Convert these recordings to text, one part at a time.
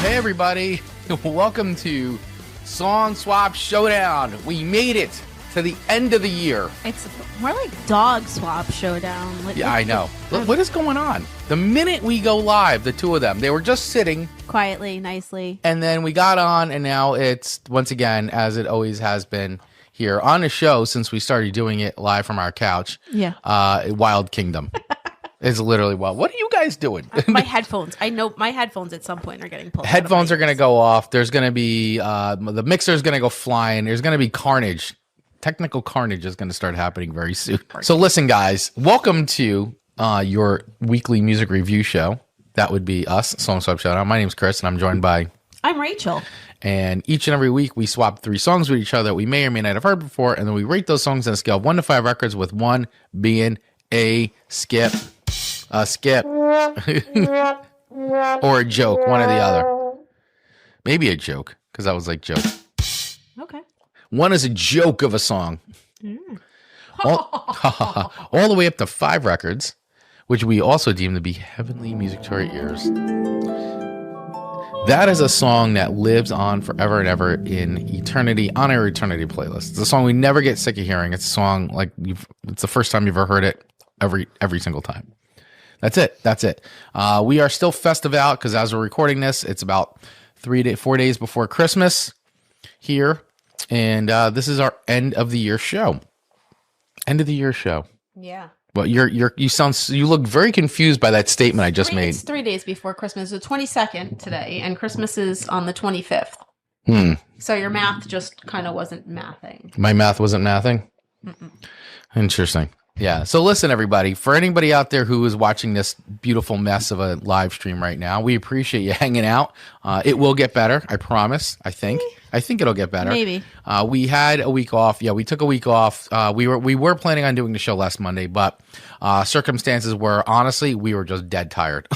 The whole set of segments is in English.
Hey everybody, welcome to Song Swap Showdown. We made it to the end of the year. It's more like Dog Swap Showdown. Yeah, I know. What is going on? The minute we go live, the two of them, they were just sitting quietly, nicely. And then we got on, and now it's, once again, as it always has been here on the show since we started doing it live from our couch. Yeah. Wild Kingdom. It's literally wild. What are you guys doing? My headphones. I know my headphones at some point are getting pulled. Headphones are going to go off. There's going to be, the mixer is going to go flying. There's going to be carnage. Technical carnage is going to start happening very soon. So listen, guys, welcome to your weekly music review show. That would be us, Song Swap Showdown. My name's Chris, and I'm joined by... I'm Rachel. And each and every week, we swap 3 songs with each other that we may or may not have heard before, and then we rate those songs on a scale of 1 to 5 records, with 1 being a skip. A skip. Or a joke, one or the other. Maybe a joke, because that was like joke. Okay. 1 is a joke of a song. All the way up to 5 records, which we also deem to be heavenly music to our ears. That is a song that lives on forever and ever in eternity, on our eternity playlist. It's a song we never get sick of hearing. It's a song like it's the first time you've ever heard it every single time. That's it. That's it. We are still festive out because as we're recording this, it's about 4 days before Christmas here. And this is our end of the year show. End of the year show. Yeah. Well, you look very confused by that statement I just made. It's 3 days before Christmas. The 22nd today, and Christmas is on the 25th. So your math just kind of wasn't mathing. My math wasn't mathing? Mm-mm. Interesting. Yeah. So listen, everybody, for anybody out there who is watching this beautiful mess of a live stream right now, we appreciate you hanging out. It will get better. I promise. I think it'll get better. Maybe. We had a week off. Yeah, we took a week off. We were planning on doing the show last Monday, but circumstances were, honestly, we were just dead tired.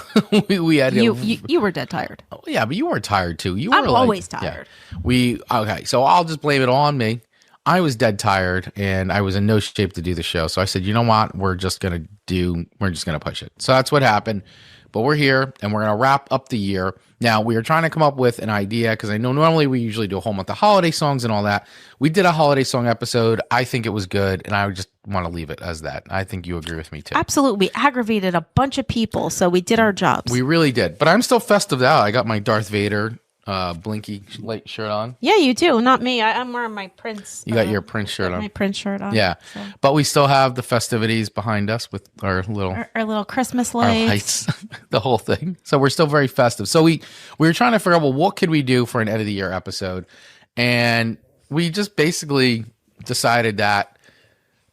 we had you were dead tired. Oh, yeah, but you were tired too. I'm always tired. Yeah. Okay, so I'll just blame it all on me. I was dead tired and I was in no shape to do the show. So I said, you know what? We're just going to push it. So that's what happened. But we're here and we're going to wrap up the year. Now, we are trying to come up with an idea because I know normally we usually do a whole month of holiday songs and all that. We did a holiday song episode. I think it was good and I would just want to leave it as that. I think you agree with me too. Absolutely. We aggravated a bunch of people, so we did our jobs. We really did. But I'm still festive out. I got my Darth Vader Blinky light shirt on. Yeah, you do. Not me. I'm wearing my Prince. You got your Prince shirt on. My Prince shirt on. Yeah, so. But we still have the festivities behind us with our little Christmas lights, the whole thing. So we're still very festive. So we were trying to figure out, well, what could we do for an end of the year episode, and we just basically decided that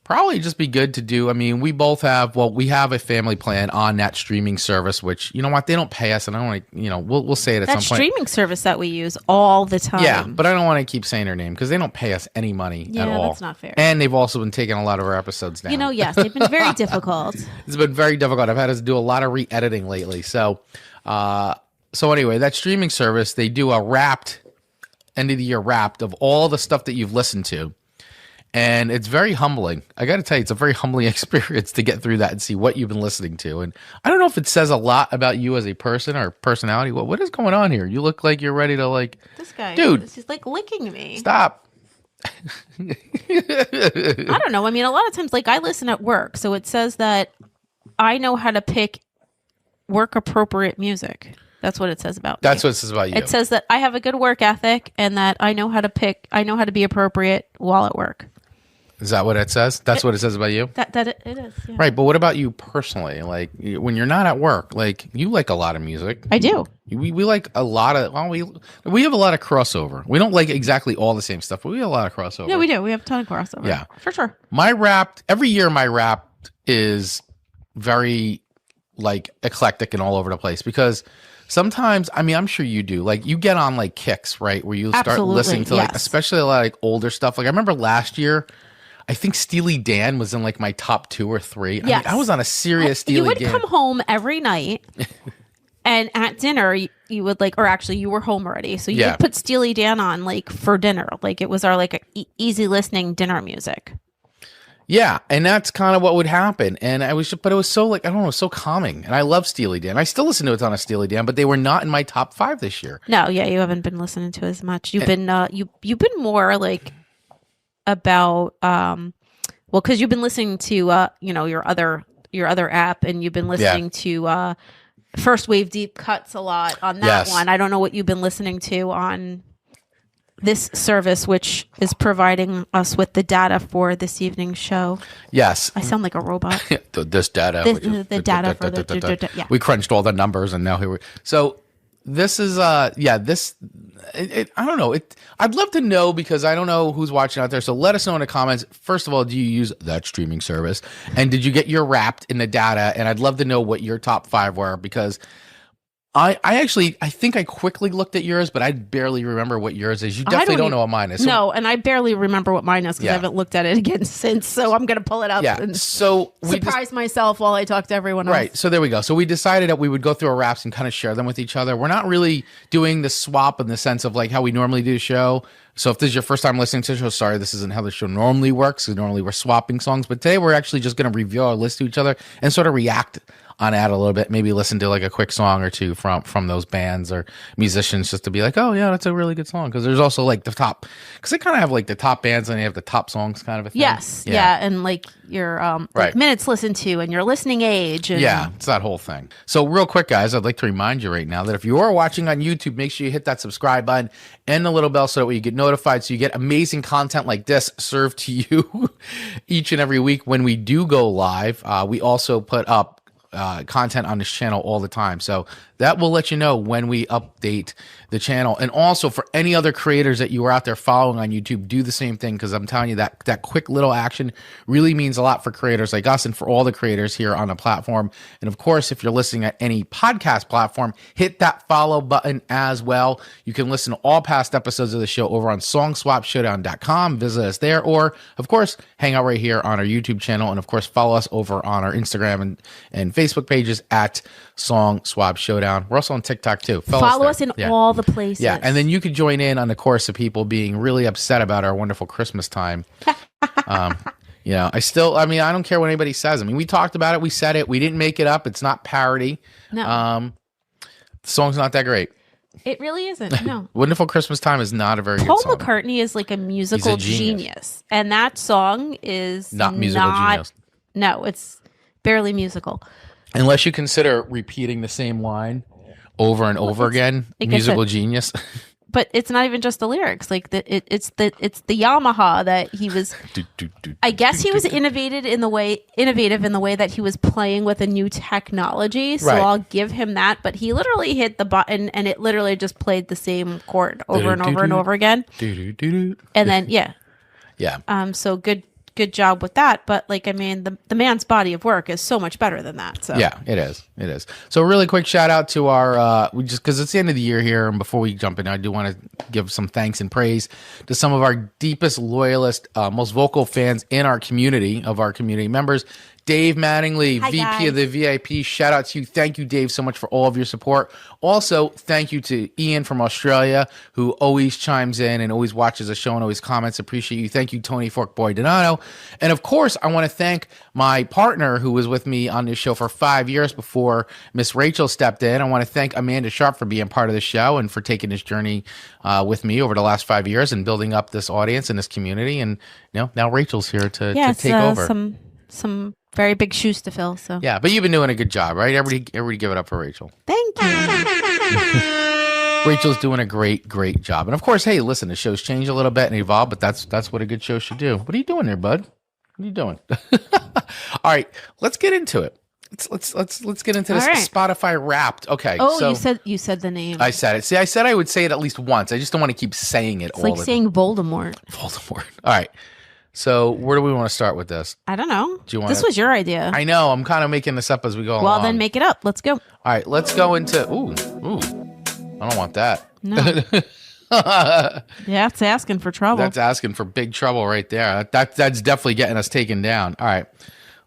probably just be good to do. I mean, we have a family plan on that streaming service, which, you know what, they don't pay us, and I don't want to, we'll say it at some point. That streaming service that we use all the time. Yeah, but I don't want to keep saying their name because they don't pay us any money at all. Yeah, that's not fair. And they've also been taking a lot of our episodes down. Yes, they've been very difficult. It's been very difficult. I've had to do a lot of re-editing lately. So anyway, that streaming service, they do a end of the year wrapped of all the stuff that you've listened to. And it's very humbling. I got to tell you, it's a very humbling experience to get through that and see what you've been listening to. And I don't know if it says a lot about you as a person or personality. What is going on here? You look like you're ready to This guy, dude, he's like licking me. Stop. I don't know. I mean, a lot of times, I listen at work, so it says that I know how to pick work appropriate music. That's what it says about me. That's what it says about you. It says that I have a good work ethic and that I know how to be appropriate while at work. Is that what it says? That's what it says about you? That it is. Yeah. Right, but what about you personally? When you're not at work, you like a lot of music. I do. We like a lot of, we have a lot of crossover. We don't like exactly all the same stuff, but we have a lot of crossover. Yeah, we do. We have a ton of crossover. Yeah. For sure. Every year my rap is very eclectic and all over the place because sometimes, I mean, I'm sure you do. You get on kicks, right? Where you start listening to especially a lot of older stuff. I remember last year, I think Steely Dan was in my top 2 or 3. Yes. I was on a serious Steely Dan. You would come home every night and at dinner you would or actually you were home already. So you would put Steely Dan on for dinner. It was our easy listening dinner music. Yeah, and that's kind of what would happen. And but it was so like, I don't know, so calming. And I love Steely Dan. I still listen to a ton of Steely Dan, but they were not in my top 5 this year. No, yeah, you haven't been listening to as much. You've been you've been more like about well, because you've been listening to your other app, and you've been listening to First Wave Deep Cuts a lot on that one. I don't know what you've been listening to on this service, which is providing us with the data for this evening's show. Yes. I sound like a robot. This data. The data for the... Yeah. We crunched all the numbers, and now here we... So this is, I don't know. I'd love to know, because I don't know who's watching out there. So let us know in the comments. First of all, do you use that streaming service? And did you get your Wrapped in the data? And I'd love to know what your top 5 were, because... I think I quickly looked at yours, but I barely remember what yours is. You definitely don't know what mine is. So, no, and I barely remember what mine is because I haven't looked at it again since. So I'm going to pull it up and surprise myself while I talk to everyone else. Right. So there we go. So we decided that we would go through our Wraps and kind of share them with each other. We're not really doing the swap in the sense of like how we normally do the show. So if this is your first time listening to the show, sorry, this isn't how the show normally works. Normally we're swapping songs, but today we're actually just going to review our list to each other and sort of react on ad a little bit, maybe listen to like a quick song or two from those bands or musicians, just to be like, oh yeah, that's a really good song. Because there's also like the top, because they kind of have like the top bands and they have the top songs kind of a thing. Yes, yeah, and like your like minutes listened to and your listening age. And... Yeah, it's that whole thing. So real quick, guys, I'd like to remind you right now that if you are watching on YouTube, make sure you hit that subscribe button and the little bell so that way you get notified, so you get amazing content like this served to you each and every week when we do go live. We also put up content on this channel all the time, so that will let you know when we update the channel. And also for any other creators that you are out there following on YouTube, do the same thing, because I'm telling you that quick little action really means a lot for creators like us and for all the creators here on the platform. And of course, if you're listening at any podcast platform, hit that follow button as well. You can listen to all past episodes of the show over on songswapshowdown.com. Visit us there, or of course hang out right here on our YouTube channel, and of course follow us over on our Instagram and Facebook pages at Song Swap Showdown. We're also on TikTok too. Follow us in all the places. Yeah, and then you could join in on the chorus of people being really upset about our wonderful Christmas time. I don't care what anybody says. I mean, we talked about it. We said it. We didn't make it up. It's not parody. No. The song's not that great. It really isn't. No. Wonderful Christmas Time is not a very good song. song. Paul McCartney is like a musical genius. And that song is not musical genius. No, it's barely musical. Unless you consider repeating the same line over and over again, musical genius. But it's not even just the lyrics. Like it's the Yamaha that he was. I guess he was innovative in the way that he was playing with a new technology. So I'll give him that. But he literally hit the button and it literally just played the same chord over and over and over again. And then yeah. So good job with that, but like, I mean, the man's body of work is so much better than that. So yeah, it is. So really quick shout out to our because it's the end of the year here, and before we jump in, I do want to give some thanks and praise to some of our deepest, loyalist, most vocal fans in our community, of our community members. Dave Mattingly, Hi, VP guys. of the VIP. Shout out to you. Thank you, Dave, so much for all of your support. Also, thank you to Ian from Australia, who always chimes in and always watches the show and always comments. Appreciate you. Thank you, Tony Forkboy Donato. And of course, I want to thank my partner who was with me on this show for 5 years before Miss Rachel stepped in. I want to thank Amanda Sharp for being part of the show and for taking this journey with me over the last 5 years and building up this audience and this community. And now Rachel's here to take over. Some very big shoes to fill. So yeah, but you've been doing a good job, right? Everybody give it up for Rachel. Thank you. Rachel's doing a great job. And of course, hey, listen, the show's changed a little bit and evolved, but that's what a good show should do. What are you doing there, bud? What are you doing? All right, let's get into it. Let's get into this Spotify Wrapped. Okay. Oh, so you said the name. I said it. See, I said I would say it at least once. I just don't want to keep saying it. It's like saying Voldemort. All right. So where do we want to start with this? I don't know. This was your idea. I know. I'm kind of making this up as we go along. Well, then make it up. Let's go. All right. Let's go into... Ooh. I don't want that. No. Yeah, it's asking for trouble. That's asking for big trouble right there. That's definitely getting us taken down. All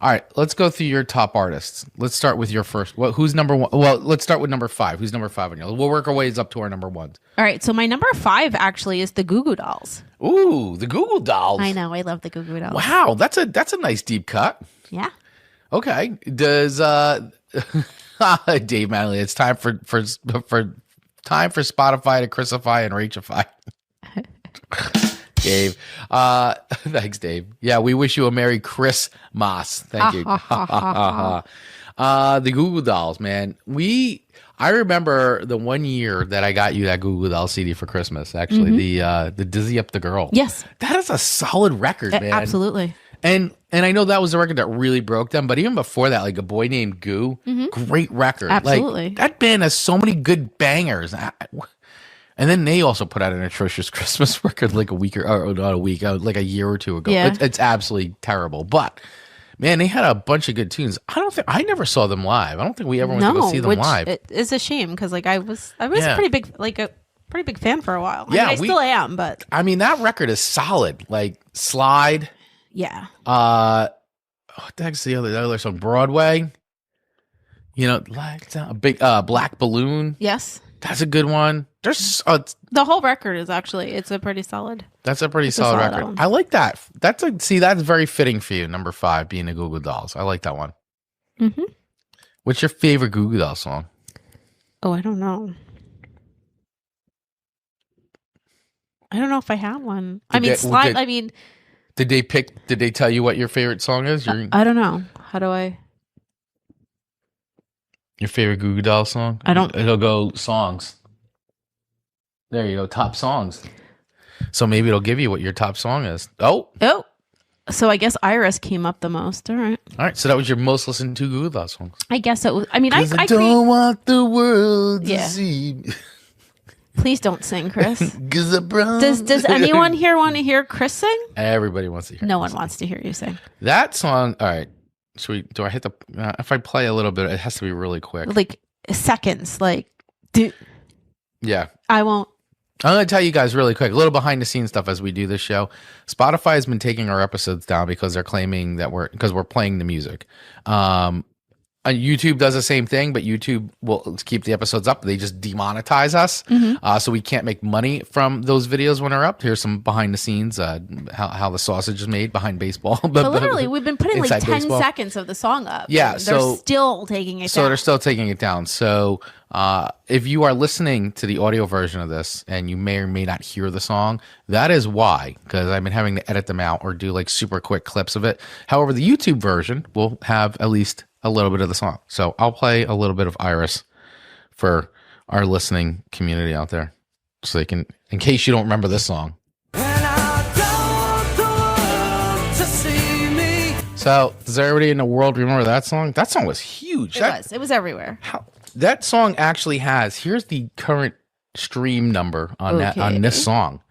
right. Let's go through your top artists. Let's start with your first. Who's number one? Well, let's start with number 5. Who's number 5 on your list? We'll work our ways up to our number 1s. All right. So my number 5 actually is the Goo Goo Dolls. Ooh, the Goo Goo Dolls. I know. I love the Goo Goo Dolls. Wow, that's a nice deep cut. Yeah. Okay. Does Dave Manley? It's time for Spotify to Chrisify and Rachify. Dave. Thanks, Dave. Yeah, we wish you a Merry Christmas. Thank you. The Goo Goo Dolls, man. I remember the one year that I got you that Goo Goo Dolls CD for Christmas. Actually, the Dizzy Up the Girl. Yes, that is a solid record, man. Absolutely. And I know that was the record that really broke them, but even before that, like A Boy Named Goo, great record. Absolutely. Like, that band has so many good bangers. And then they also put out an atrocious Christmas record like like a year or two ago. Yeah. It's absolutely terrible. But man, they had a bunch of good tunes. I never saw them live. I don't think we ever went to go see them live. It is a shame because like I was a pretty big fan for a while. I mean, I still am, but I mean that record is solid. Like Slide. Yeah. What the heck's the other song? Broadway. You know, like a big Black Balloon. Yes. That's a good one. There's the whole record is actually it's a pretty solid. That's a pretty solid record. Album. I like that. That's very fitting for you. Number 5 being the Goo Goo Dolls. I like that one. Mm-hmm. What's your favorite Goo Goo Dolls song? Oh, I don't know. I don't know if I have one. Did they tell you what your favorite song is? I don't know. How do I? Your favorite Goo Goo Doll song? It'll go songs. There you go. Top songs. So maybe it'll give you what your top song is. Oh. So I guess Iris came up the most. All right. So that was your most listened to Goo Goo Doll songs. I guess it was. I mean, I don't want the world to see me. Please don't sing, Chris. Does anyone here want to hear Chris sing? Everybody wants to hear. No one wants to hear you sing. That song. All right. Do I hit the? If I play a little bit, it has to be really quick. Like seconds. Yeah. I won't. I'm going to tell you guys really quick, a little behind the scenes stuff as we do this show. Spotify has been taking our episodes down because they're claiming that we're playing the music. YouTube does the same thing, but YouTube will keep the episodes up. They just demonetize us. So we can't make money from those videos when they're up. Here's some behind the scenes, how the sausage is made behind baseball. But literally, we've been putting like 10 baseball. seconds of the song up. Yeah. They're still taking it down. So they're still taking it down. So if you are listening to the audio version of this and you may or may not hear the song, that is why, because I've been having to edit them out or do like super quick clips of it. However, the YouTube version will have at least a little bit of the song. So I'll play a little bit of Iris for our listening community out there. So they can, in case you don't remember this song. So does everybody in the world remember that song? That song was huge. It was everywhere. That song actually has, here's the current stream number on on this song.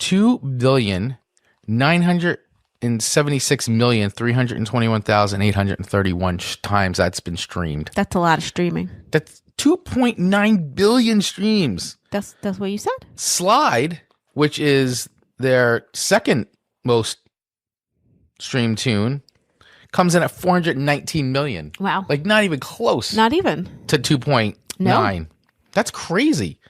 2,976,321,831 times that's been streamed. That's a lot of streaming. That's 2.9 billion streams. That's what you said? Slide, which is their second most streamed tune, comes in at 419 million. Wow. Like not even close. Not even. To 2.9. No. That's crazy.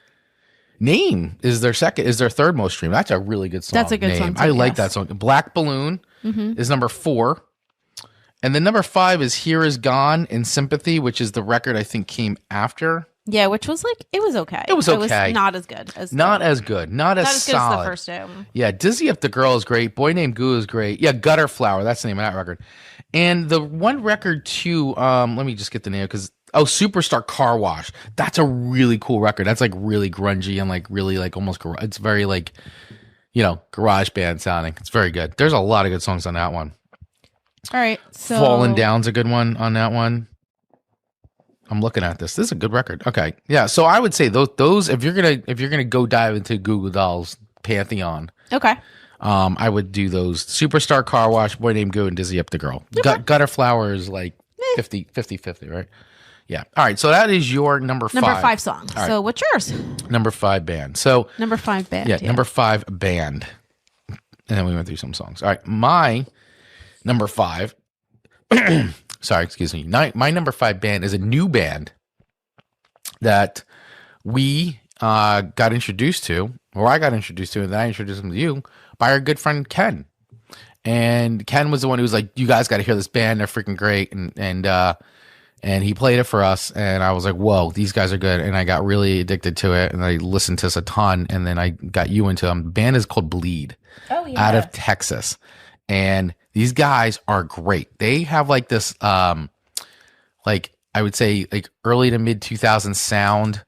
Name is their third most streamed. That's a really good song. That's a good song too, I like that song. Black Balloon is number 4. And then number 5 is Here Is Gone in Sympathy, which is the record I think came after. Yeah, which was like, it was okay. It was okay. It was not as good. Not as good. Not as solid. Not as good as the first album. Yeah, Dizzy Up the Girl is great. Boy Named Goo is great. Yeah, Gutter Flower. That's the name of that record. And the one record too, let me just get the name because Superstar Car Wash. That's a really cool record. That's like really grungy and like really like almost it's very like, garage band sounding. It's very good. There's a lot of good songs on that one. All right. So Fallen Down's a good one on that one. I'm looking at this. This is a good record. Okay. Yeah. So I would say those if you're gonna go dive into Goo Goo Dolls pantheon. Okay. I would do those. Superstar Car Wash, Boy Named Goo, and Dizzy Up the Girl. Okay. Gutter Flower is like 50-50, right? Yeah. All right. So that is your number 5. Number 5 song. Right. So what's yours? Number 5 band. So number 5 band. Yeah. Number 5 band. And then we went through some songs. All right. My number 5. Sorry, excuse me. My number 5 band is a new band that we got introduced to, or I got introduced to, and then I introduced him to you by our good friend Ken. And Ken was the one who was like, "You guys got to hear this band; they're freaking great." And he played it for us, and I was like, "Whoa, these guys are good!" And I got really addicted to it, and I listened to this a ton. And then I got you into them. The band is called Bleed, out of Texas, and these guys are great. They have like this, like I would say, like early to mid 2000s sound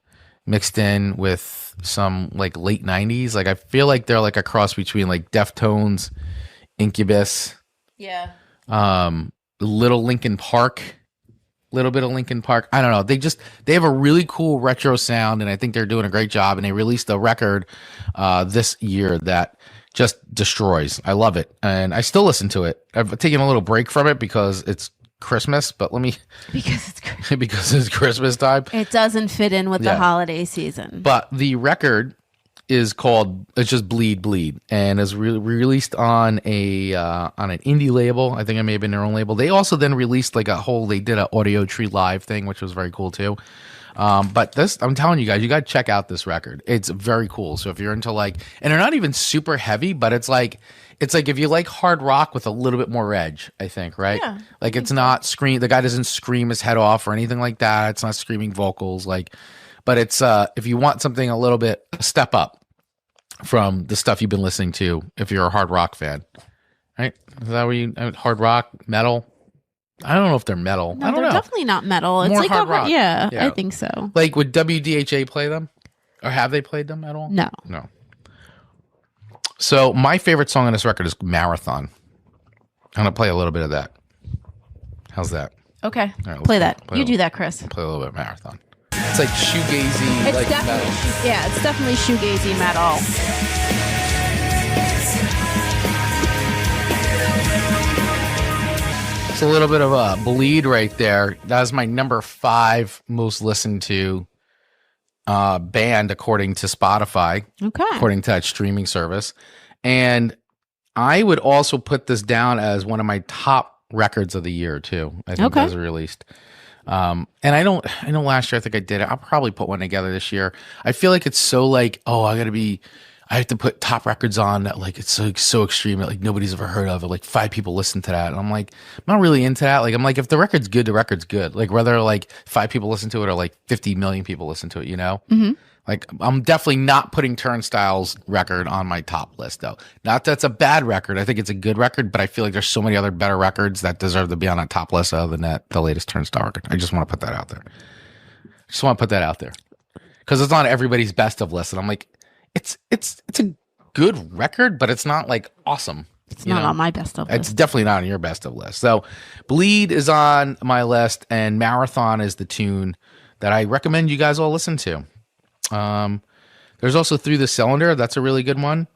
mixed in with some like late 90s. Like I feel like they're like a cross between like Deftones, Incubus, little Linkin Park. Little bit of Linkin Park. I don't know. They have a really cool retro sound, and I think they're doing a great job. And they released a record this year that just destroys. I love it, and I still listen to it. I've taken a little break from it because it's Christmas, but because it's Christmas time. It doesn't fit in with the holiday season. But the record is called, it's just Bleed, and is released on an indie label. I think it may have been their own label. They also then released like they did an Audio Tree Live thing, which was very cool too. But this, I'm telling you guys, you got to check out this record. It's very cool. So if you're into like, and they're not even super heavy, but it's like if you like hard rock with a little bit more edge, I think, right? Yeah, like it's not the guy doesn't scream his head off or anything like that. It's not screaming vocals but it's if you want something a little bit a step up from the stuff you've been listening to, if you're a hard rock fan, right? Is that where hard rock, metal? I don't know if they're metal. No, I don't they're know. Definitely not metal. It's More like hard rock. Yeah, I think so. Like, would WDHA play them, or have they played them at all? No. So my favorite song on this record is Marathon. I'm gonna play a little bit of that. How's that? Okay, play that. You do that, Chris. Play a little bit of Marathon. It's like shoegazy, it's like definitely metal. Yeah, it's definitely shoegazy metal. It's a little bit of a Bleed right there. That was my number 5 most listened to band according to Spotify. Okay. According to that streaming service. And I would also put this down as one of my top records of the year too. I think those are released. And I know last year I think I did it. I'll probably put one together this year. I feel like it's so like, I have to put top records on that like it's so extreme that like nobody's ever heard of it. Like 5 people listen to that. And I'm like, I'm not really into that. Like I'm like, if the record's good, the record's good. Like whether like 5 people listen to it or like 50 million people listen to it, you know? Mm-hmm. Like I'm definitely not putting Turnstile's record on my top list though. Not that it's a bad record. I think it's a good record, but I feel like there's so many other better records that deserve to be on a top list other than the latest Turnstile record. I just want to put that out there. Because it's on everybody's best of list. And I'm like, it's a good record, but it's not like awesome. It's not on my best of list. It's definitely not on your best of list. So Bleed is on my list, and Marathon is the tune that I recommend you guys all listen to. There's also Through the Cylinder. That's a really good one.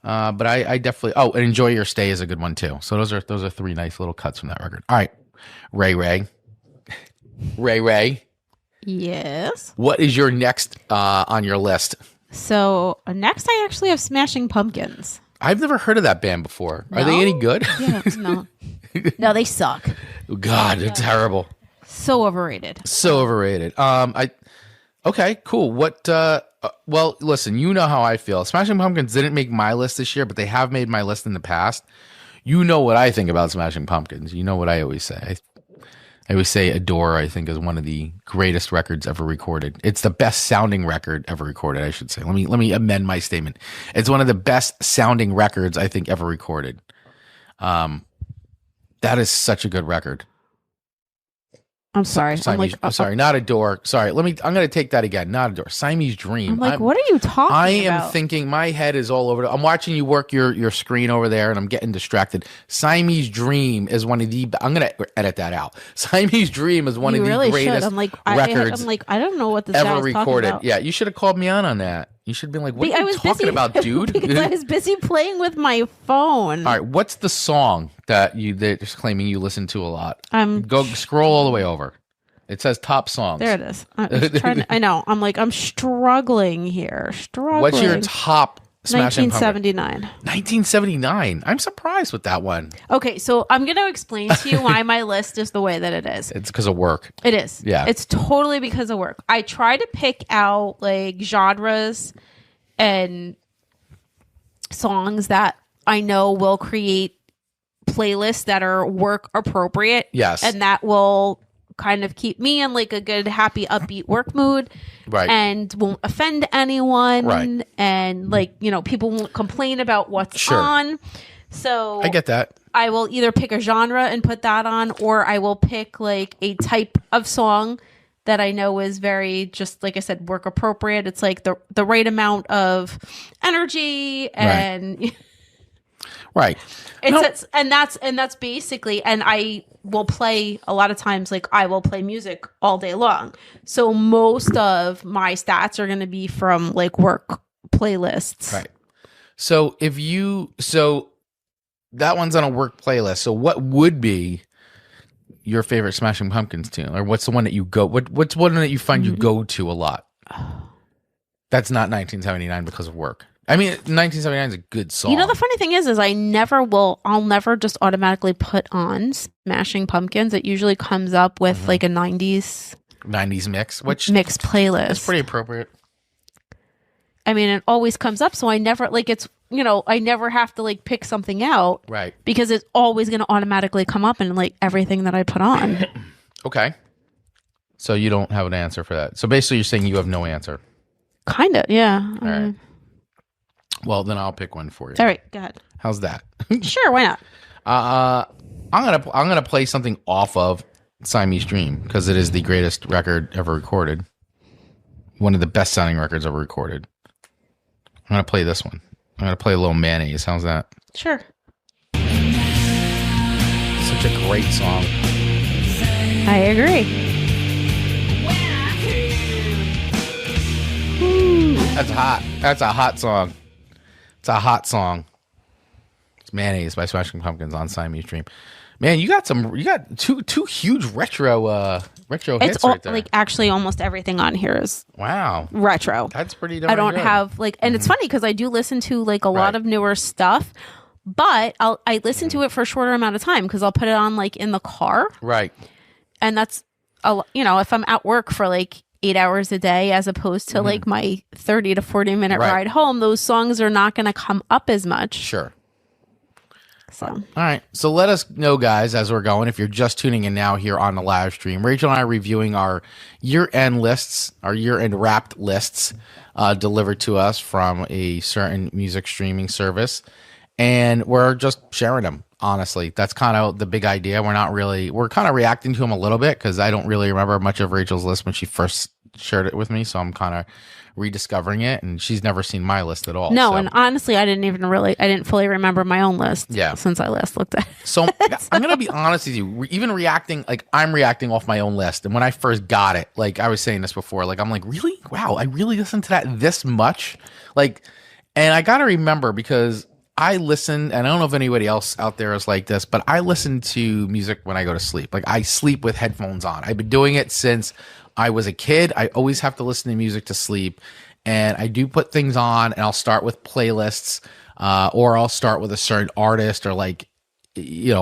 But I definitely, and Enjoy Your Stay is a good one too. So those are 3 nice little cuts from that record. All right. Ray. Yes. What is your next on your list? So next I actually have Smashing Pumpkins. I've never heard of that band before. Are they any good? Yeah, no, they suck. God, they're terrible. So overrated. Okay, cool. What? Well, listen. You know how I feel. Smashing Pumpkins didn't make my list this year, but they have made my list in the past. You know what I think about Smashing Pumpkins. You know what I always say. I always say Adore, I think, is one of the greatest records ever recorded. It's the best sounding record ever recorded, I should say. Let me amend my statement. It's one of the best sounding records I think ever recorded. That is such a good record. I'm sorry. I'm sorry, not Adore. Sorry, I'm going to take that again. Not Adore. Siamese Dream. I'm like, what are you talking about? I am thinking, my head is all over. I'm watching you work your screen over there, and I'm getting distracted. Siamese Dream is one of the. I'm going to edit that out. Siamese Dream is one of the greatest records. I don't know what this ever guy is recorded. Talking about. Yeah, you should have called me on that. You should have been like, what are you talking about, dude? Because I was busy playing with my phone. All right, what's the song that they're claiming you listen to a lot? Go scroll all the way over. It says top songs. There it is. I know. I'm struggling here. What's your top Smashing Pumpkins? 1979. 1979. I'm surprised with that one. Okay, so I'm going to explain to you why my list is the way that it is. It's because of work. It is. Yeah. It's totally because of work. I try to pick out like genres and songs that I know will create playlists that are work appropriate. Yes. And that will kind of keep me in like a good, happy, upbeat work mood. Right. And won't offend anyone. Right. And like, you know, people won't complain about what's on. So I get that. I will either pick a genre and put that on, or I will pick like a type of song that I know is very, just like I said, work appropriate. It's like the right amount of energy and right. And that's basically, and I will play a lot of times, like I will play music all day long. So most of my stats are going to be from like work playlists. Right. So that one's on a work playlist. So what would be your favorite Smashing Pumpkins tune? Or what's the one that you go, what's one that you find you go to a lot? That's not 1979 because of work. I mean, 1979 is a good song. You know, the funny thing is I'll never just automatically put on Smashing Pumpkins. It usually comes up with like a 90s mix, which mixed playlist. It's pretty appropriate. I mean, it always comes up. So I never like it's, you know, I never have to like pick something out. Right. Because it's always going to automatically come up in like everything that I put on. Okay. So you don't have an answer for that. So basically you're saying you have no answer. Kind of, yeah. All right. Well, then I'll pick one for you. All right, go ahead. How's that? Sure, why not? I'm gonna play something off of Siamese Dream because it is the greatest record ever recorded. One of the best sounding records ever recorded. I'm gonna play this one. I'm gonna play a little Mayonnaise. How's that? Sure. Such a great song. I agree. That's hot. That's a hot song. It's a hot song. It's Mayonnaise by Smashing Pumpkins on Siamese Dream. Man, you got two huge retro hits right there. Like actually almost everything on here is retro. That's pretty darn I don't good. have like, and it's funny because I do listen to like a lot of newer stuff, but I listen to it for a shorter amount of time because I'll put it on like in the car. Right. And that's if I'm at work for like 8 hours a day as opposed to like my 30 to 40 minute ride home, those songs are not going to come up as much. Sure. So, all right. So let us know, guys, as we're going, if you're just tuning in now here on the live stream, Rachel and I are reviewing our year-end lists, our year-end wrapped lists delivered to us from a certain music streaming service. And we're just sharing them. Honestly, that's kind of the big idea. We're kind of reacting to them a little bit because I don't really remember much of Rachel's list when she first shared it with me. So I'm kind of rediscovering it, and she's never seen my list at all. No, so. And honestly, I didn't fully remember my own list since I last looked at it. So I'm going to be honest with you, even reacting, like I'm reacting off my own list. And when I first got it, like I was saying this before, like I'm like, really? Wow, I really listened to that this much? Like, and I got to remember because I listen, and I don't know if anybody else out there is like this, but I listen to music when I go to sleep. Like I sleep with headphones on. I've been doing it since I was a kid. I always have to listen to music to sleep, and I do put things on, and I'll start with playlists, or I'll start with a certain artist or like,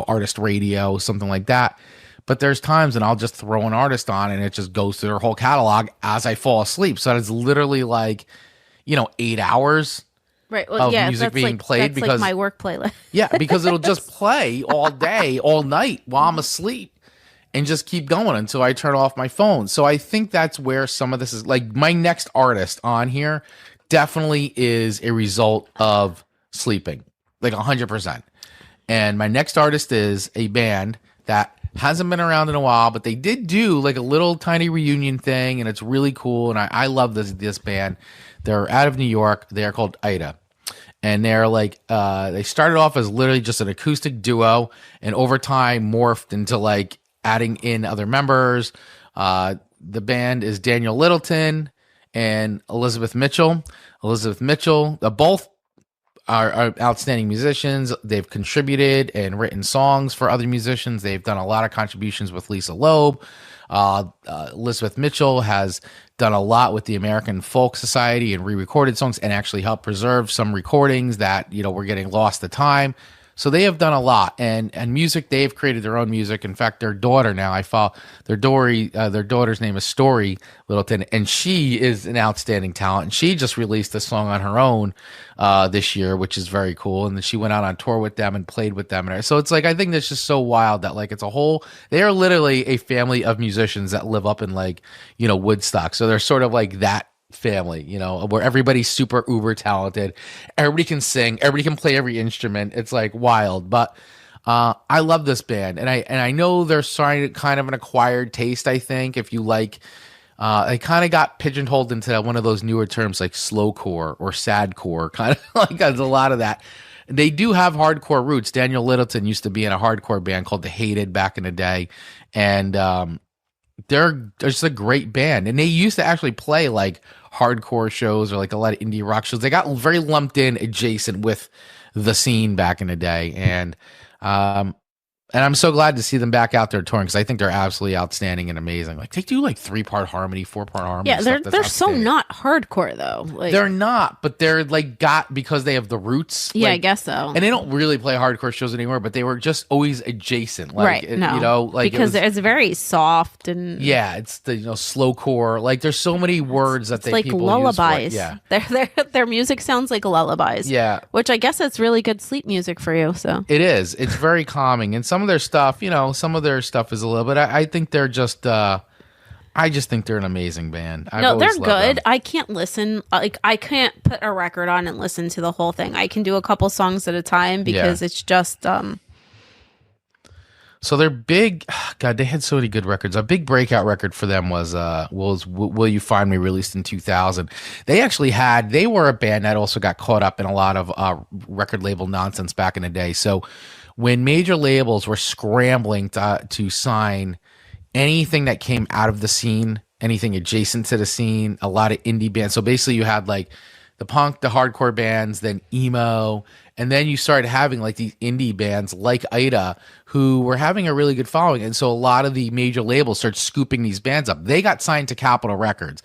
artist radio, something like that. But there's times and I'll just throw an artist on and it just goes through their whole catalog as I fall asleep. So it's literally like, 8 hours. Right. Well, of music being played because like my work playlist. Yeah, because it'll just play all day, all night while I'm asleep and just keep going until I turn off my phone. So I think that's where some of this is like my next artist on here definitely is a result of sleeping, like 100%. And my next artist is a band that hasn't been around in a while, but they did do like a little tiny reunion thing, and it's really cool. And I love this band. They're out of New York. They are called Ida. And they're like, they started off as literally just an acoustic duo, and over time morphed into like adding in other members. The band is Daniel Littleton and Elizabeth Mitchell. Both are outstanding musicians. They've contributed and written songs for other musicians. They've done a lot of contributions with Lisa Loeb. Elizabeth Mitchell has done a lot with the American Folk Society and re-recorded songs and actually helped preserve some recordings that, were getting lost to time. So they have done a lot, and music. They've created their own music. In fact, their daughter now, I follow their daughter's name is Story Littleton, and she is an outstanding talent. And she just released a song on her own this year, which is very cool. And then she went out on tour with them and played with them. And so it's like, I think that's just so wild that it's a whole. They are literally a family of musicians that live up in Woodstock. So they're sort of like that family, where everybody's super uber talented, everybody can sing, everybody can play every instrument. It's like wild. But I love this band, and I know they're starting to kind of an acquired taste. I think if you like, they kind of got pigeonholed into one of those newer terms like slowcore or sadcore, kind of like there's a lot of that. They do have hardcore roots. Daniel Littleton used to be in a hardcore band called The Hated back in the day, and they're just a great band. And they used to actually play hardcore shows or a lot of indie rock shows. They got very lumped in adjacent with the scene back in the day. And I'm so glad to see them back out there touring, because I think they're absolutely outstanding and amazing. They do 3-part harmony, 4-part harmony. Yeah, they're so not hardcore though. They're not, but they're because they have the roots. Yeah, I guess so. And they don't really play hardcore shows anymore, but they were just always adjacent. Right. Because it's very soft and it's the slowcore. There's so many words that people lullabies. Use for it. Yeah, their music sounds like lullabies. Yeah, which I guess it's really good sleep music for you. So it is. It's very calming, and some of their stuff, some of their stuff is a little bit. I think they're just. I just think they're an amazing band. No, they're good. I can't listen. I can't put a record on and listen to the whole thing. I can do a couple songs at a time because it's just. So they're big. God, they had so many good records. A big breakout record for them was "Will You Find Me," released in 2000. They were a band that also got caught up in a lot of record label nonsense back in the day. So when major labels were scrambling to sign anything that came out of the scene, anything adjacent to the scene, a lot of indie bands. So basically you had the punk, the hardcore bands, then emo, and then you started having these indie bands like Ida, who were having a really good following. And so a lot of the major labels started scooping these bands up. They got signed to Capitol Records.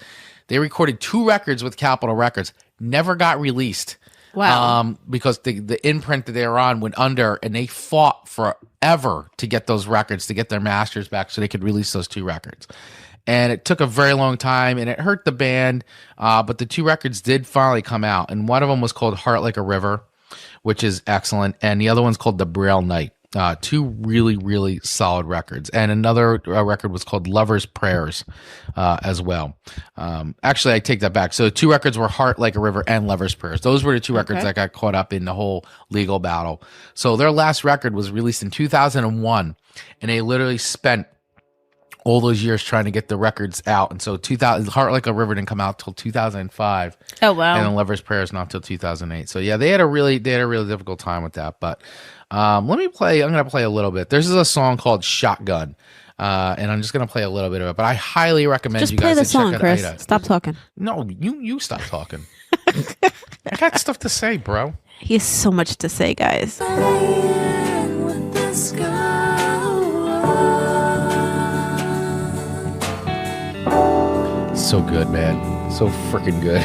They recorded 2 records with Capitol Records, never got released. Wow. Because the imprint that they were on went under, and they fought forever to get those records, to get their masters back so they could release those 2 records. And it took a very long time, and it hurt the band, but the 2 records did finally come out, and one of them was called Heart Like a River, which is excellent, and the other one's called The Braille Night. 2 really, really solid records. And another record was called Lover's Prayers as well. Actually, I take that back. So 2 records were Heart Like a River and Lover's Prayers. Those were the 2 records that got caught up in the whole legal battle. So their last record was released in 2001, and they literally spent all those years trying to get the records out. And so Heart Like a River didn't come out till 2005. Oh, wow. And then Lover's Prayers not till 2008. So yeah, they had a really difficult time with that. But I'm going to play a little bit. There's a song called Shotgun. And I'm just going to play a little bit of it, but I highly recommend you guys play the song, check out Chris. Ida. Stop talking. No, you stop talking. I got stuff to say, bro. He has so much to say, guys. So good, man. So freaking good.